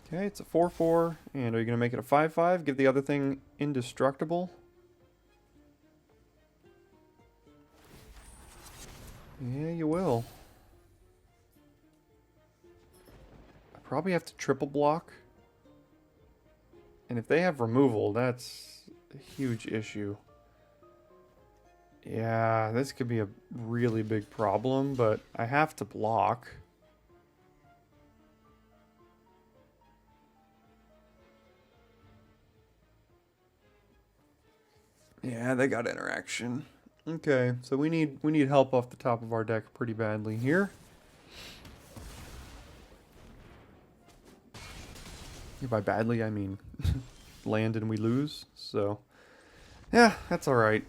Okay, it's a 4-4, and are you going to make it a 5-5? Give the other thing indestructible? Yeah, you will. I probably have to triple block. And if they have removal, that's a huge issue. Yeah, this could be a really big problem, but I have to block. Yeah, they got interaction. Okay, so we need help off the top of our deck pretty badly here. By badly, I mean land and we lose. So, yeah, that's all right.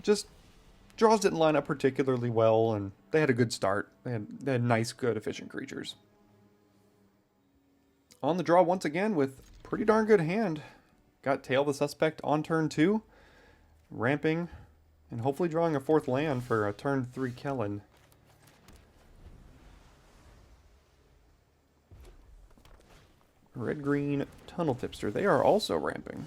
Just draws didn't line up particularly well, and they had a good start. They had nice, good, efficient creatures. On the draw once again with pretty darn good hand. Got Tail the Suspect on turn 2, ramping, and hopefully drawing a 4th land for a turn 3 Kellen. Red-green Tunnel Tipster. They are also ramping.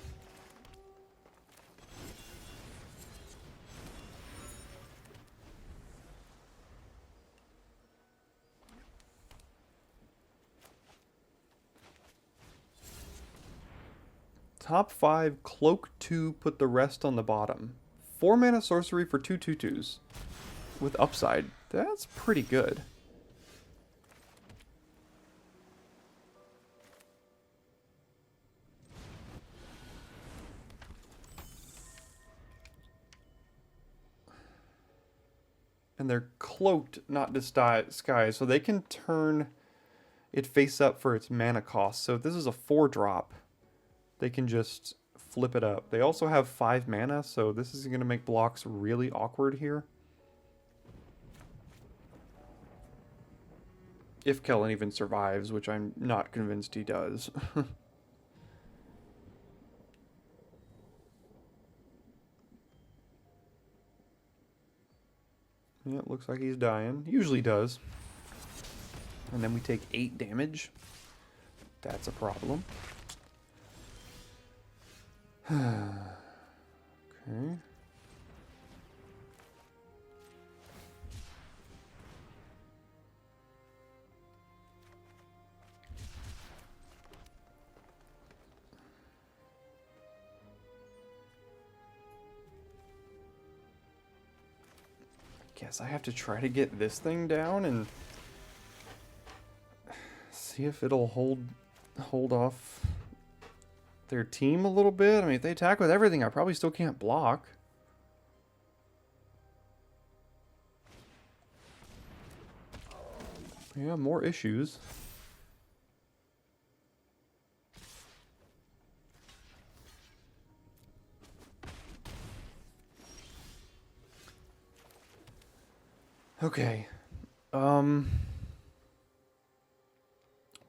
Top 5, Cloak 2, put the rest on the bottom. 4 mana sorcery for 2 2/2s. With upside. That's pretty good. And they're cloaked, not disguised, so they can turn it face up for its mana cost. So if this is a 4-drop, they can just flip it up. They also have 5 mana, so this is going to make blocks really awkward here. If Kellen even survives, which I'm not convinced he does. Yeah, it looks like he's dying. Usually does. And then we take 8 damage. That's a problem. Okay. Guess I have to try to get this thing down and see if it'll hold off their team a little bit. I mean, if they attack with everything, I probably still can't block. Yeah, more issues. Okay.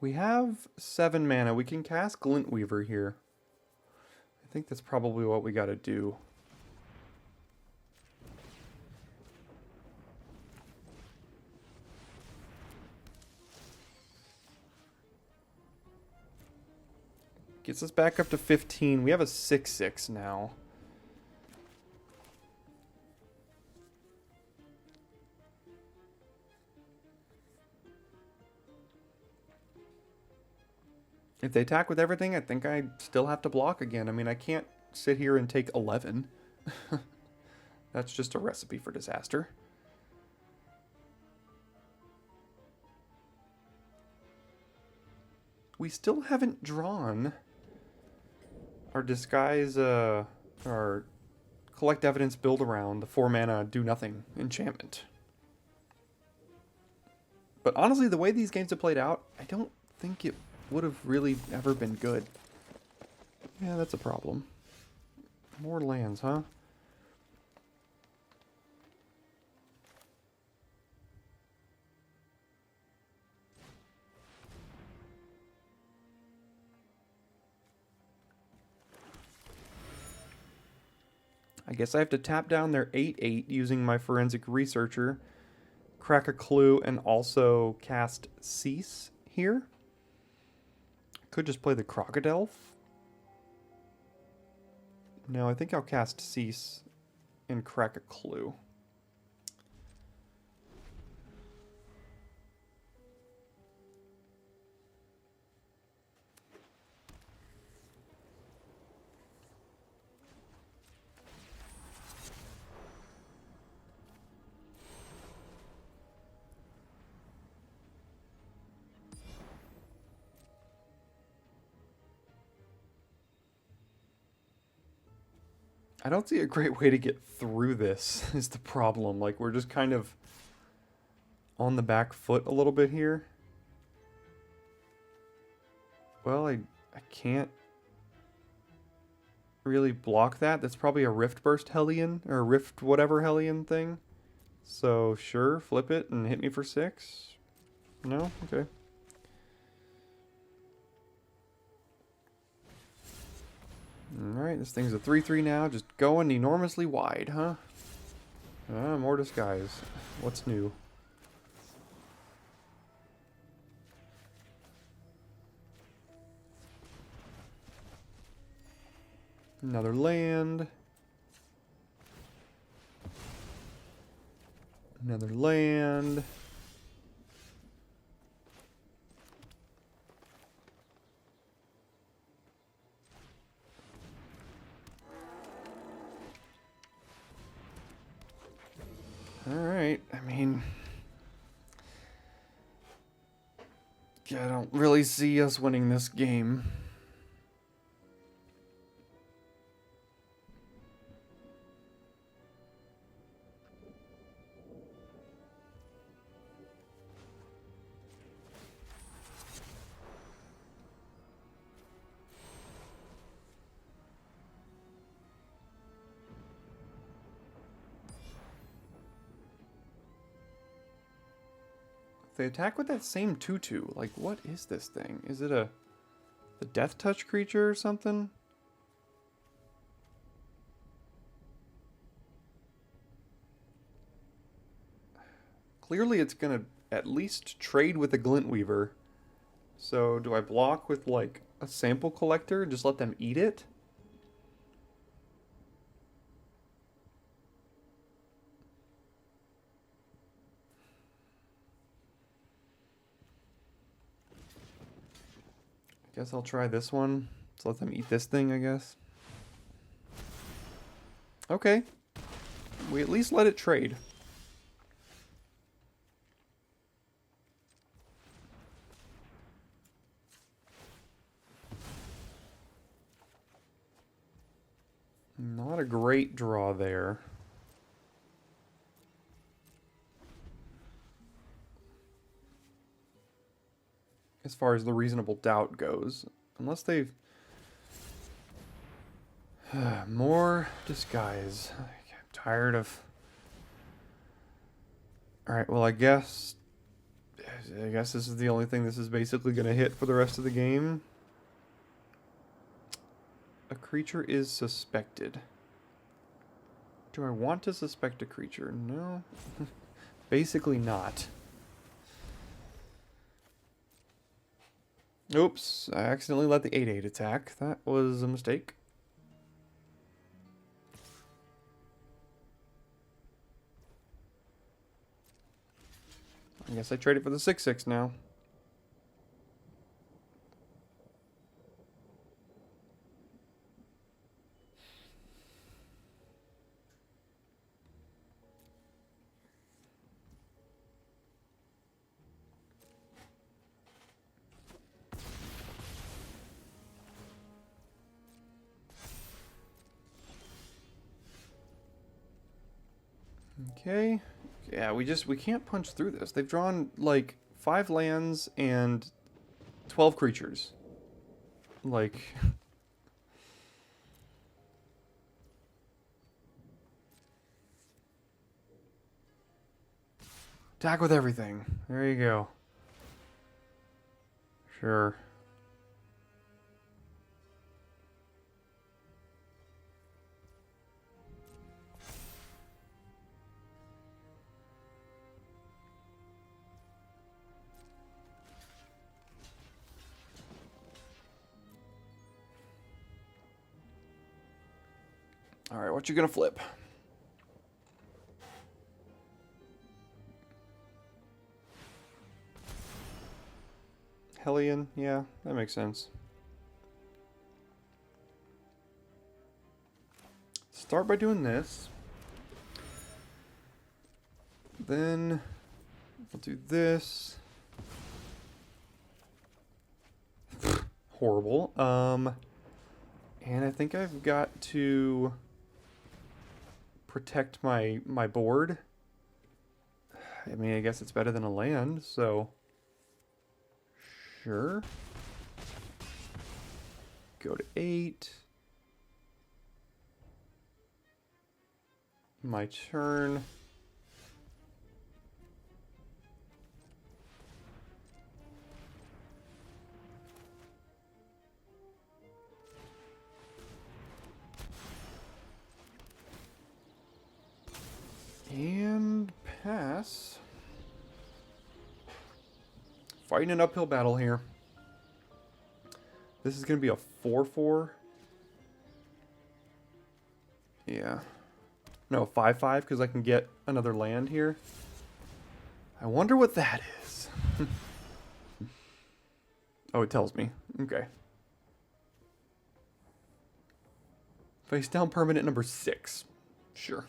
We have 7 mana. We can cast Glintweaver here. I think that's probably what we gotta do. Gets us back up to 15. We have a 6/6 now. If they attack with everything, I think I still have to block again. I mean, I can't sit here and take 11. That's just a recipe for disaster. We still haven't drawn our disguise, our collect evidence, build around, the 4 mana do nothing enchantment. But honestly, the way these games have played out, I don't think it would have really ever been good. Yeah, that's a problem. More lands, huh? I guess I have to tap down their 8/8 using my forensic researcher, crack a clue, and also cast Cease here. Could just play the Crocodile. No, I think I'll cast Cease and crack a clue. I don't see a great way to get through this, is the problem. Like, we're just kind of on the back foot a little bit here. Well, I can't really block that. That's probably a Rift Burst Hellion, or a Rift whatever Hellion thing. So, sure, flip it and hit me for 6. No? Okay. Alright, this thing's a 3/3 now, just going enormously wide, huh? More disguise. What's new? Another land. Another land. Alright, I mean, I don't really see us winning this game. They attack with that same 2/2. Like, what is this thing? Is it a death touch creature or something? Clearly it's gonna at least trade with a Glintweaver. So do I block with like a sample collector and just let them eat it? Guess I'll try this one. Let's let them eat this thing, I guess. Okay. We at least let it trade. Not a great draw there. As far as the reasonable doubt goes. Unless they've... more disguise. I'm tired of... Alright, well I guess this is the only thing this is basically going to hit for the rest of the game. A creature is suspected. Do I want to suspect a creature? No. Basically not. Oops, I accidentally let the 8/8 attack. That was a mistake. I guess I traded for the 6/6 now. Okay. Yeah, we can't punch through this. They've drawn like 5 lands and 12 creatures. Like attack with everything. There you go. Sure. All right, what you gonna flip? Hellion, yeah, that makes sense. Start by doing this. Then we'll do this. Horrible. And I think I've got to protect my board. I mean, I guess it's better than a land, so sure. Go to 8. My turn. And pass. Fighting an uphill battle here. This is going to be a 4/4. Yeah. No, 5/5 because I can get another land here. I wonder what that is. Oh, it tells me. Okay. Face down permanent number 6. Sure.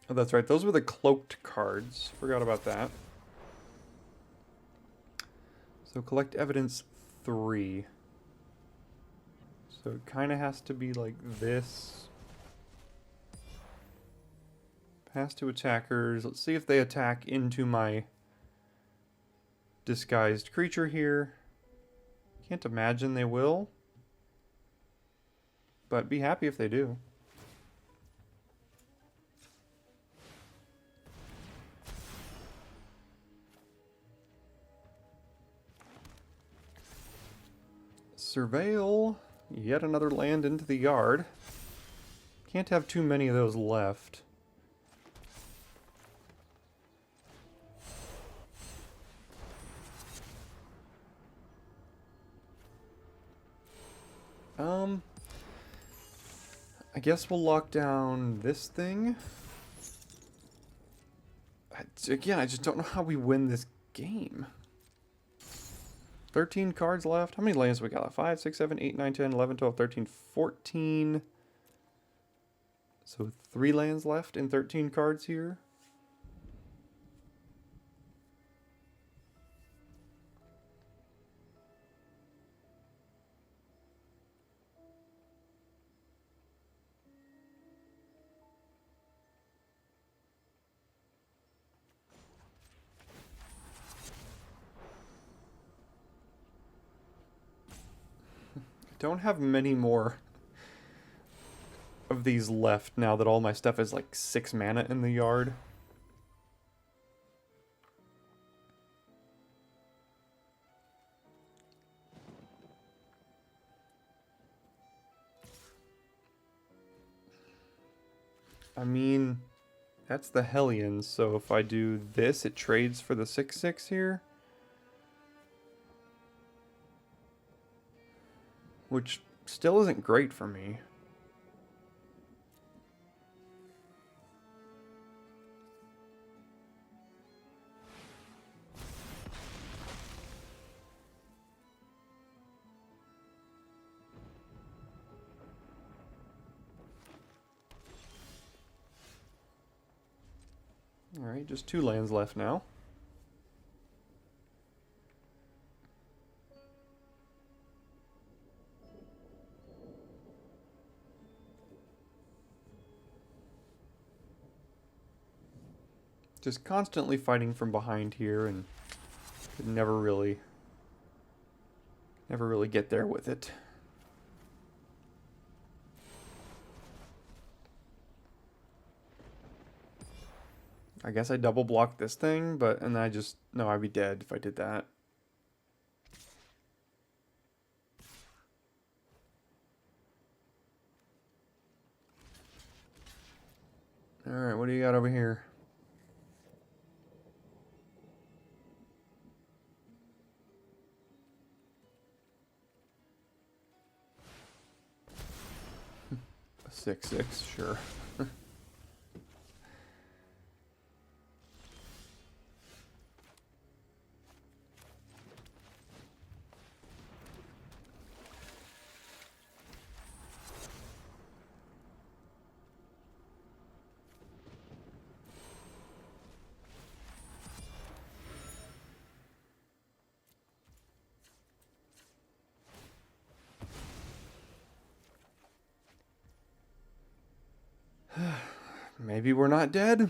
Oh, that's right. Those were the cloaked cards. Forgot about that. So collect evidence 3. So it kind of has to be like this. Pass to attackers. Let's see if they attack into my disguised creature here. Can't imagine they will. But be happy if they do. Surveil. Yet another land into the yard. Can't have too many of those left. I guess we'll lock down this thing. Again, I just don't know how we win this game. 13 cards left. How many lands we got? 5, 6, 7, 8, 9, 10, 11, 12, 13, 14. So 3 lands left in 13 cards here. Don't have many more of these left now that all my stuff is like 6 mana in the yard. I mean, that's the Hellions, so if I do this, it trades for the 6/6 here. Which still isn't great for me. Alright, just 2 lands left now. Just constantly fighting from behind here and could never really get there with it. I guess I double blocked this thing, and I just, no, I'd be dead if I did that. Alright, what do you got over here? A 6/6, sure. Maybe we're not dead?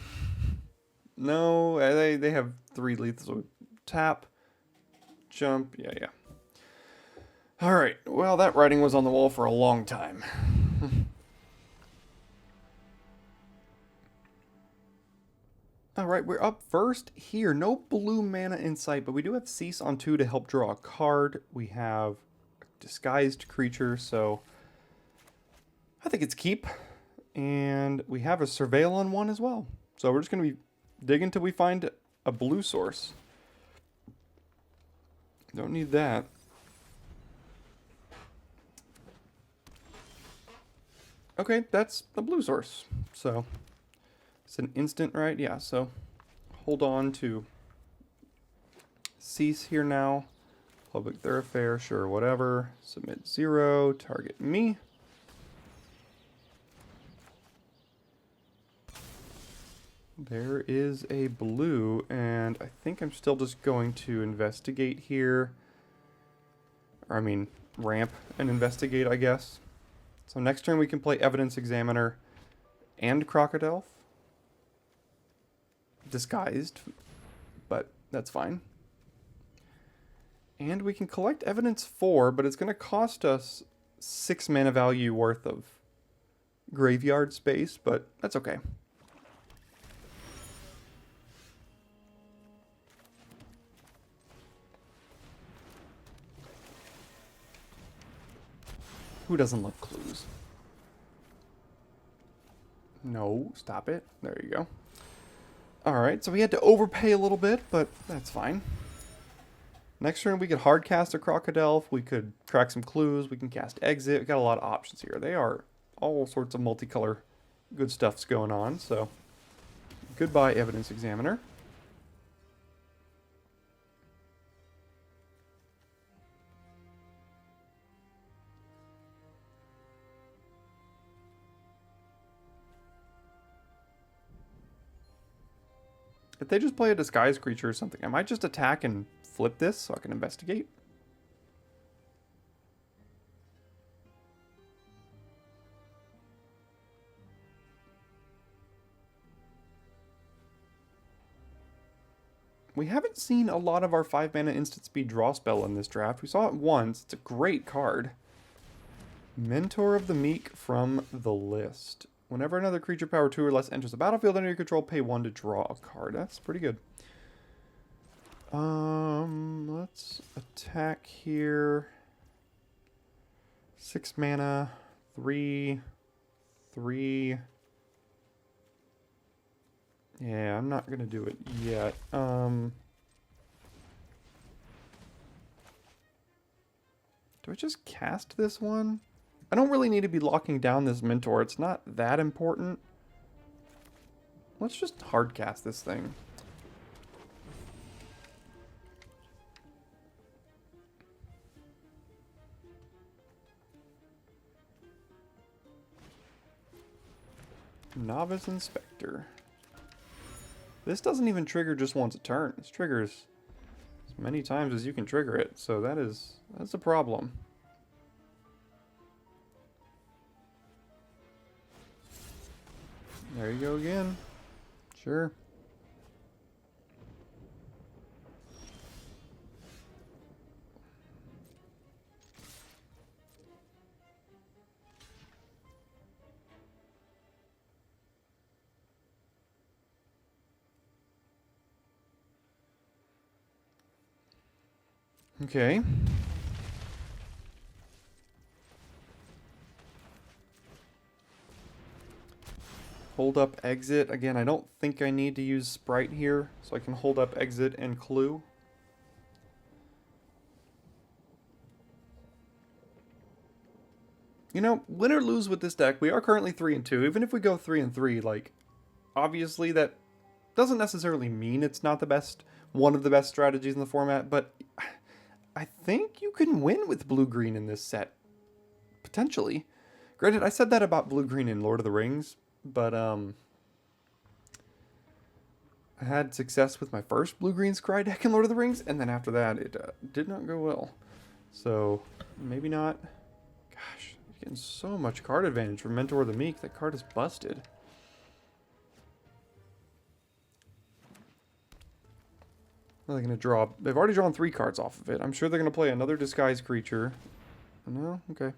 No, they have 3 lethal. Tap, jump, yeah. Alright, well that writing was on the wall for a long time. Alright, we're up first here. No blue mana in sight, but we do have Cease on 2 to help draw a card. We have Disguised Creature, so I think it's keep. And we have a Surveil on 1 as well. So we're just going to be digging until we find a blue source. Don't need that. Okay, that's the blue source. So it's an instant, right? Yeah, so hold on to Cease here now. Public Thoroughfare, sure, whatever. Submit 0, target me. There is a blue, and I think I'm still just going to investigate here. Or, I mean, ramp and investigate, I guess. So next turn we can play Evidence Examiner and Crocodile. Disguised, but that's fine. And we can collect Evidence 4, but it's going to cost us 6 mana value worth of graveyard space, but that's okay. Who doesn't love clues? No, stop it. There you go. Alright, so we had to overpay a little bit, but that's fine. Next turn, we could hard cast a Crocodile. We could crack some clues. We can cast Exit. We got a lot of options here. They are all sorts of multicolor good stuff's going on, so goodbye, Evidence Examiner. If they just play a disguise creature or something, I might just attack and flip this so I can investigate. We haven't seen a lot of our 5-mana instant speed draw spell in this draft. We saw it once. It's a great card. Mentor of the Meek from the list. Whenever another creature power 2 or less enters the battlefield under your control, pay 1 to draw a card. That's pretty good. Let's attack here. 6 mana, 3, 3. Yeah, I'm not gonna do it yet. Do I just cast this one? I don't really need to be locking down this Mentor. It's not that important. Let's just hard cast this thing. Novice Inspector. This doesn't even trigger just once a turn. This triggers as many times as you can trigger it, so that's a problem. There you go again. Sure. Okay. Hold up, exit. Again, I don't think I need to use Sprite here, so I can hold up, exit, and clue. You know, win or lose with this deck, we are currently 3-2. Even if we go 3-3, like, obviously that doesn't necessarily mean it's not the best, one of the best strategies in the format, but I think you can win with blue-green in this set. Potentially. Granted, I said that about blue-green in Lord of the Rings, but I had success with my first blue-green scry deck in Lord of the Rings, and then after that it did not go well. So, maybe not. Gosh, you're getting so much card advantage from Mentor of the Meek. That card is busted. Are they going to draw? They've already drawn 3 cards off of it. I'm sure they're going to play another disguise creature. No? Okay.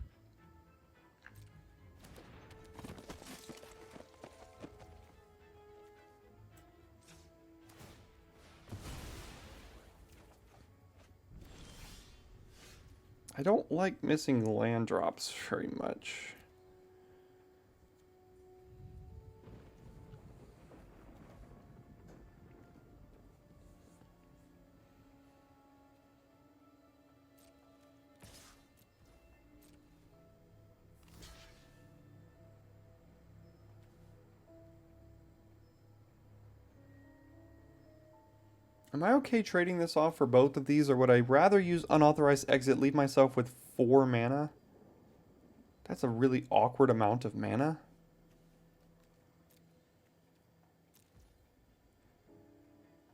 I don't like missing land drops very much. Am I okay trading this off for both of these, or would I rather use unauthorized exit, leave myself with 4 mana? That's a really awkward amount of mana.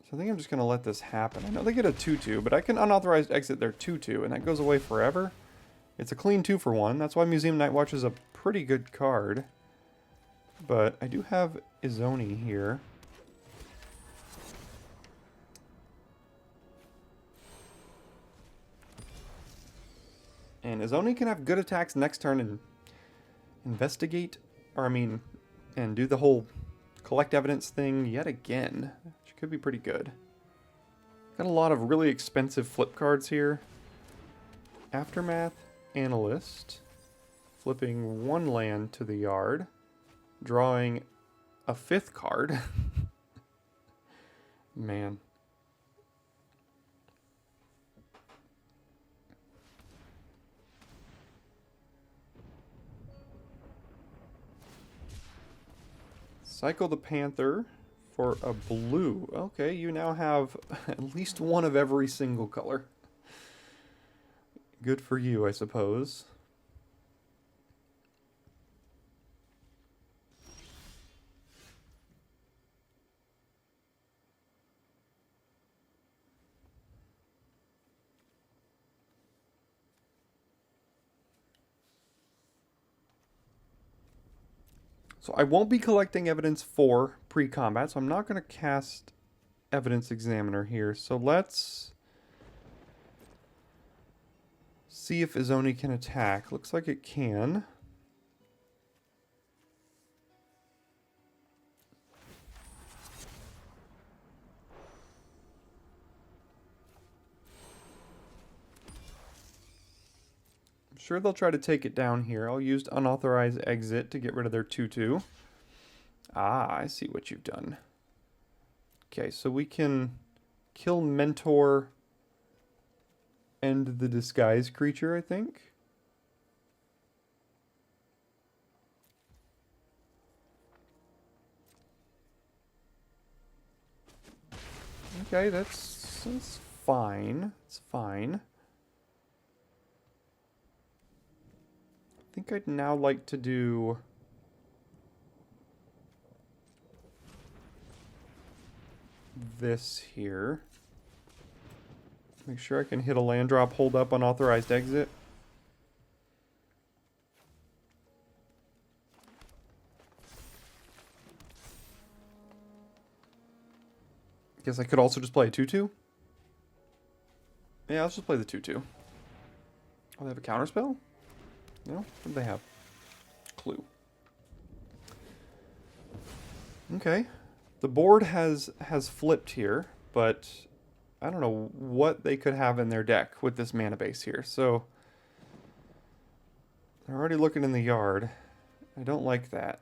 So I think I'm just going to let this happen. I know they get a 2-2, but I can unauthorized exit their 2-2, and that goes away forever. It's a clean 2-for-1. That's why Museum Nightwatch is a pretty good card. But I do have Izoni here. And Izoni can have good attacks next turn and investigate, or I mean, and do the whole collect evidence thing yet again. Which could be pretty good. Got a lot of really expensive flip cards here. Aftermath, Analyst. Flipping 1 land to the yard. Drawing a 5th card. Man. Cycle the Panther for a blue. Okay, you now have at least one of every single color. Good for you, I suppose. So I won't be collecting evidence for pre-combat, so I'm not going to cast Evidence Examiner here. So let's see if Izoni can attack. Looks like it can. I'm sure they'll try to take it down here. I'll use Unauthorized Exit to get rid of their 2/2. Ah, I see what you've done. Okay, so we can kill Mentor and the Disguise creature, I think. Okay, that's fine. It's fine. I think I'd now like to do this here. Make sure I can hit a land drop, hold up Unauthorized Exit. Guess I could also just play a 2/2. Yeah, let's just play the 2/2. Oh, they have a counterspell? No? What do they have? Clue. Okay. The board has flipped here, but I don't know what they could have in their deck with this mana base here. So they're already looking in the yard. I don't like that.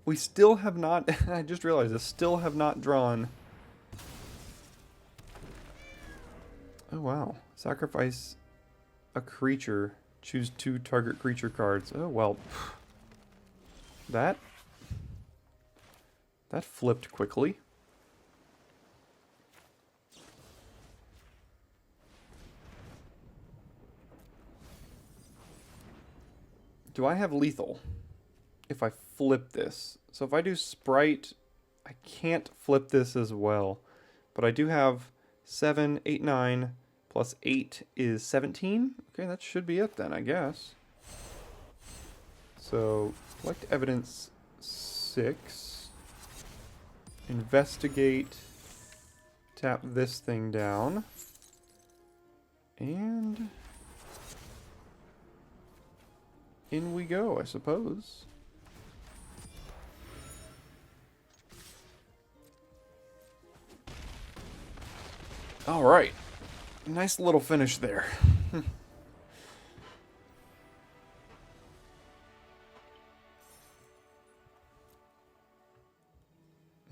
We still have not, I just realized this, still have not drawn. Oh wow. Sacrifice a creature. Choose 2 target creature cards. Oh well. That flipped quickly. Do I have lethal? If I flip this. So if I do Sprite, I can't flip this as well. But I do have 7, 8, 9, plus 8 is 17. Okay, that should be it then, I guess. So, collect evidence 6. Investigate. Tap this thing down. And in we go, I suppose. All right, nice little finish there.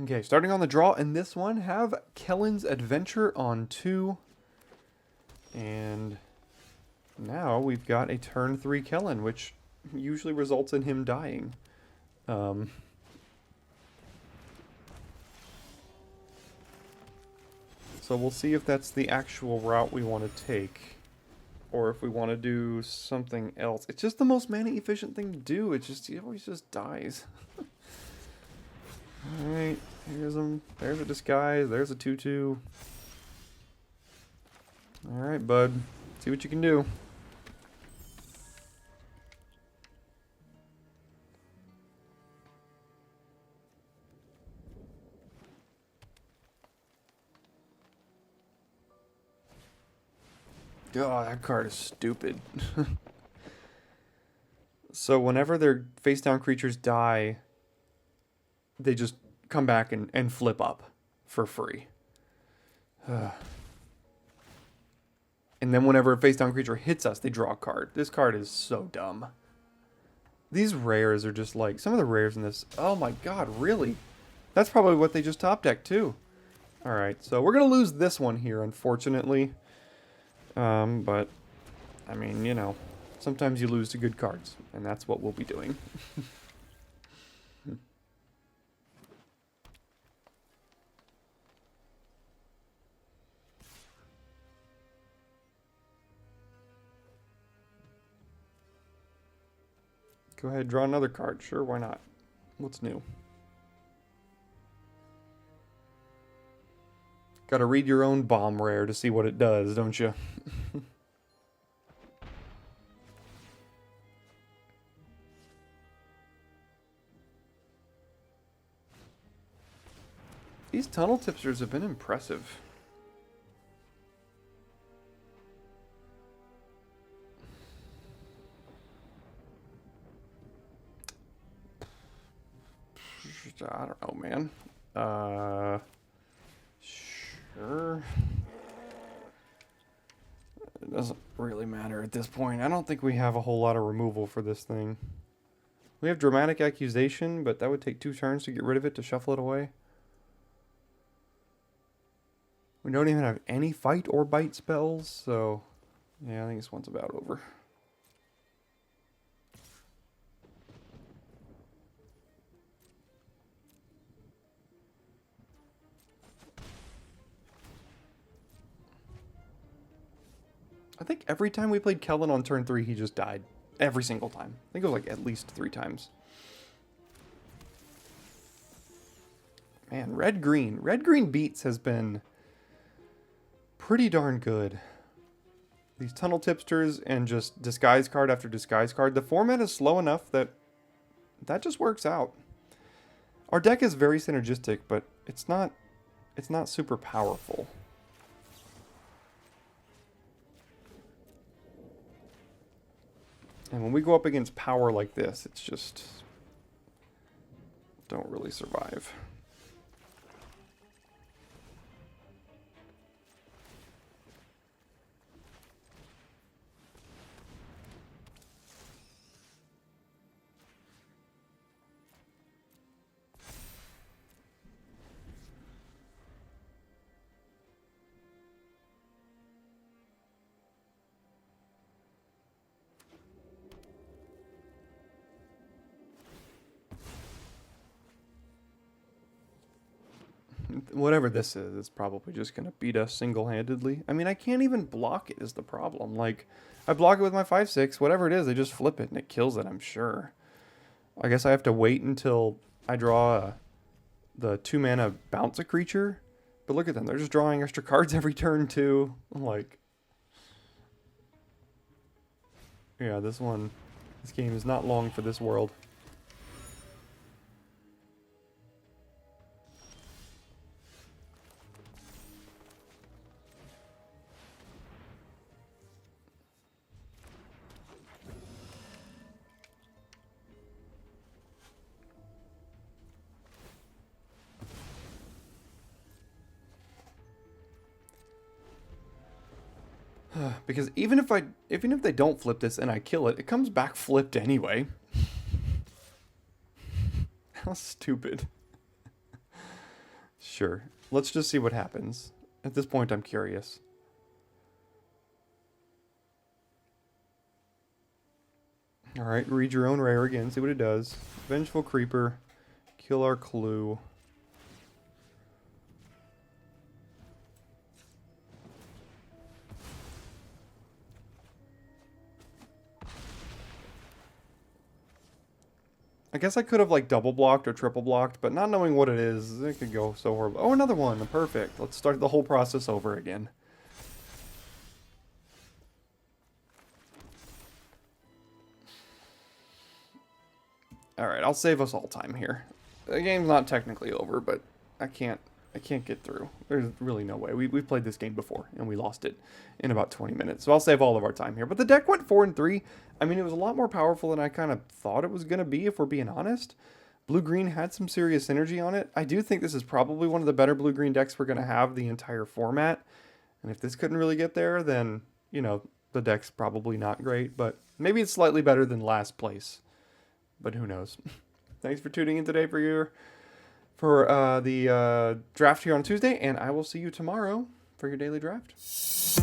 Okay, starting on the draw in this one, have Kellen's Adventure on 2. And now we've got a turn 3 Kellen, which usually results in him dying. So we'll see if that's the actual route we want to take. Or if we want to do something else. It's just the most mana efficient thing to do. It's just, he always just dies. Alright, here's him. There's a Disguise. There's a 2/2. Alright, bud. See what you can do. Oh, that card is stupid. So whenever their face-down creatures die, they just come back and flip up for free. And then whenever a face-down creature hits us, they draw a card. This card is so dumb. These rares are just like... Some of the rares in this... Oh my god, really? That's probably what they just top decked too. Alright, so we're going to lose this one here, unfortunately. But, I mean, you know, sometimes you lose to good cards. And that's what we'll be doing. Go ahead, draw another card. Sure, why not? What's new? Gotta read your own bomb rare to see what it does, don't you? These tunnel tipsters have been impressive. I don't know, man. Sure. It doesn't really matter at this point. I don't think we have a whole lot of removal for this thing. We have Dramatic Accusation, but that would take 2 turns to get rid of it to shuffle it away. We don't even have any fight or bite spells, so yeah, I think this one's about over. I think every time we played Kellen on turn 3, he just died. Every single time. I think it was like at least 3 times. Man, red-green. Red-green beats has been pretty darn good. These tunnel tipsters and just disguise card after disguise card. The format is slow enough that just works out. Our deck is very synergistic, but it's not super powerful. And when we go up against power like this, it's just... don't really survive. Whatever this is, it's probably just going to beat us single-handedly. I mean, I can't even block it is the problem. Like, I block it with my 5/6, whatever it is, they just flip it and it kills it, I'm sure. I guess I have to wait until I draw the 2-mana bounce a creature. But look at them, they're just drawing extra cards every turn too. Like, yeah, this game is not long for this world. Because even if they don't flip this and I kill it, it comes back flipped anyway. How stupid. Sure. Let's just see what happens. At this point, I'm curious. Alright, read your own rare again, see what it does. Vengeful Creeper. Kill our clue. I guess I could have like double blocked or triple blocked, but not knowing what it is, it could go so horrible. Oh, another one. Perfect. Let's start the whole process over again. Alright, I'll save us all time here. The game's not technically over, but I can't I can't get through. There's really no way. We've played this game before, and we lost it in about 20 minutes. So I'll save all of our time here. But the deck went 4 and 3. I mean, it was a lot more powerful than I kind of thought it was going to be, if we're being honest. Blue-green had some serious synergy on it. I do think this is probably one of the better blue-green decks we're going to have the entire format. And if this couldn't really get there, then, you know, the deck's probably not great. But maybe it's slightly better than last place. But who knows? Thanks for tuning in today for the draft here on Tuesday. And I will see you tomorrow for your daily draft.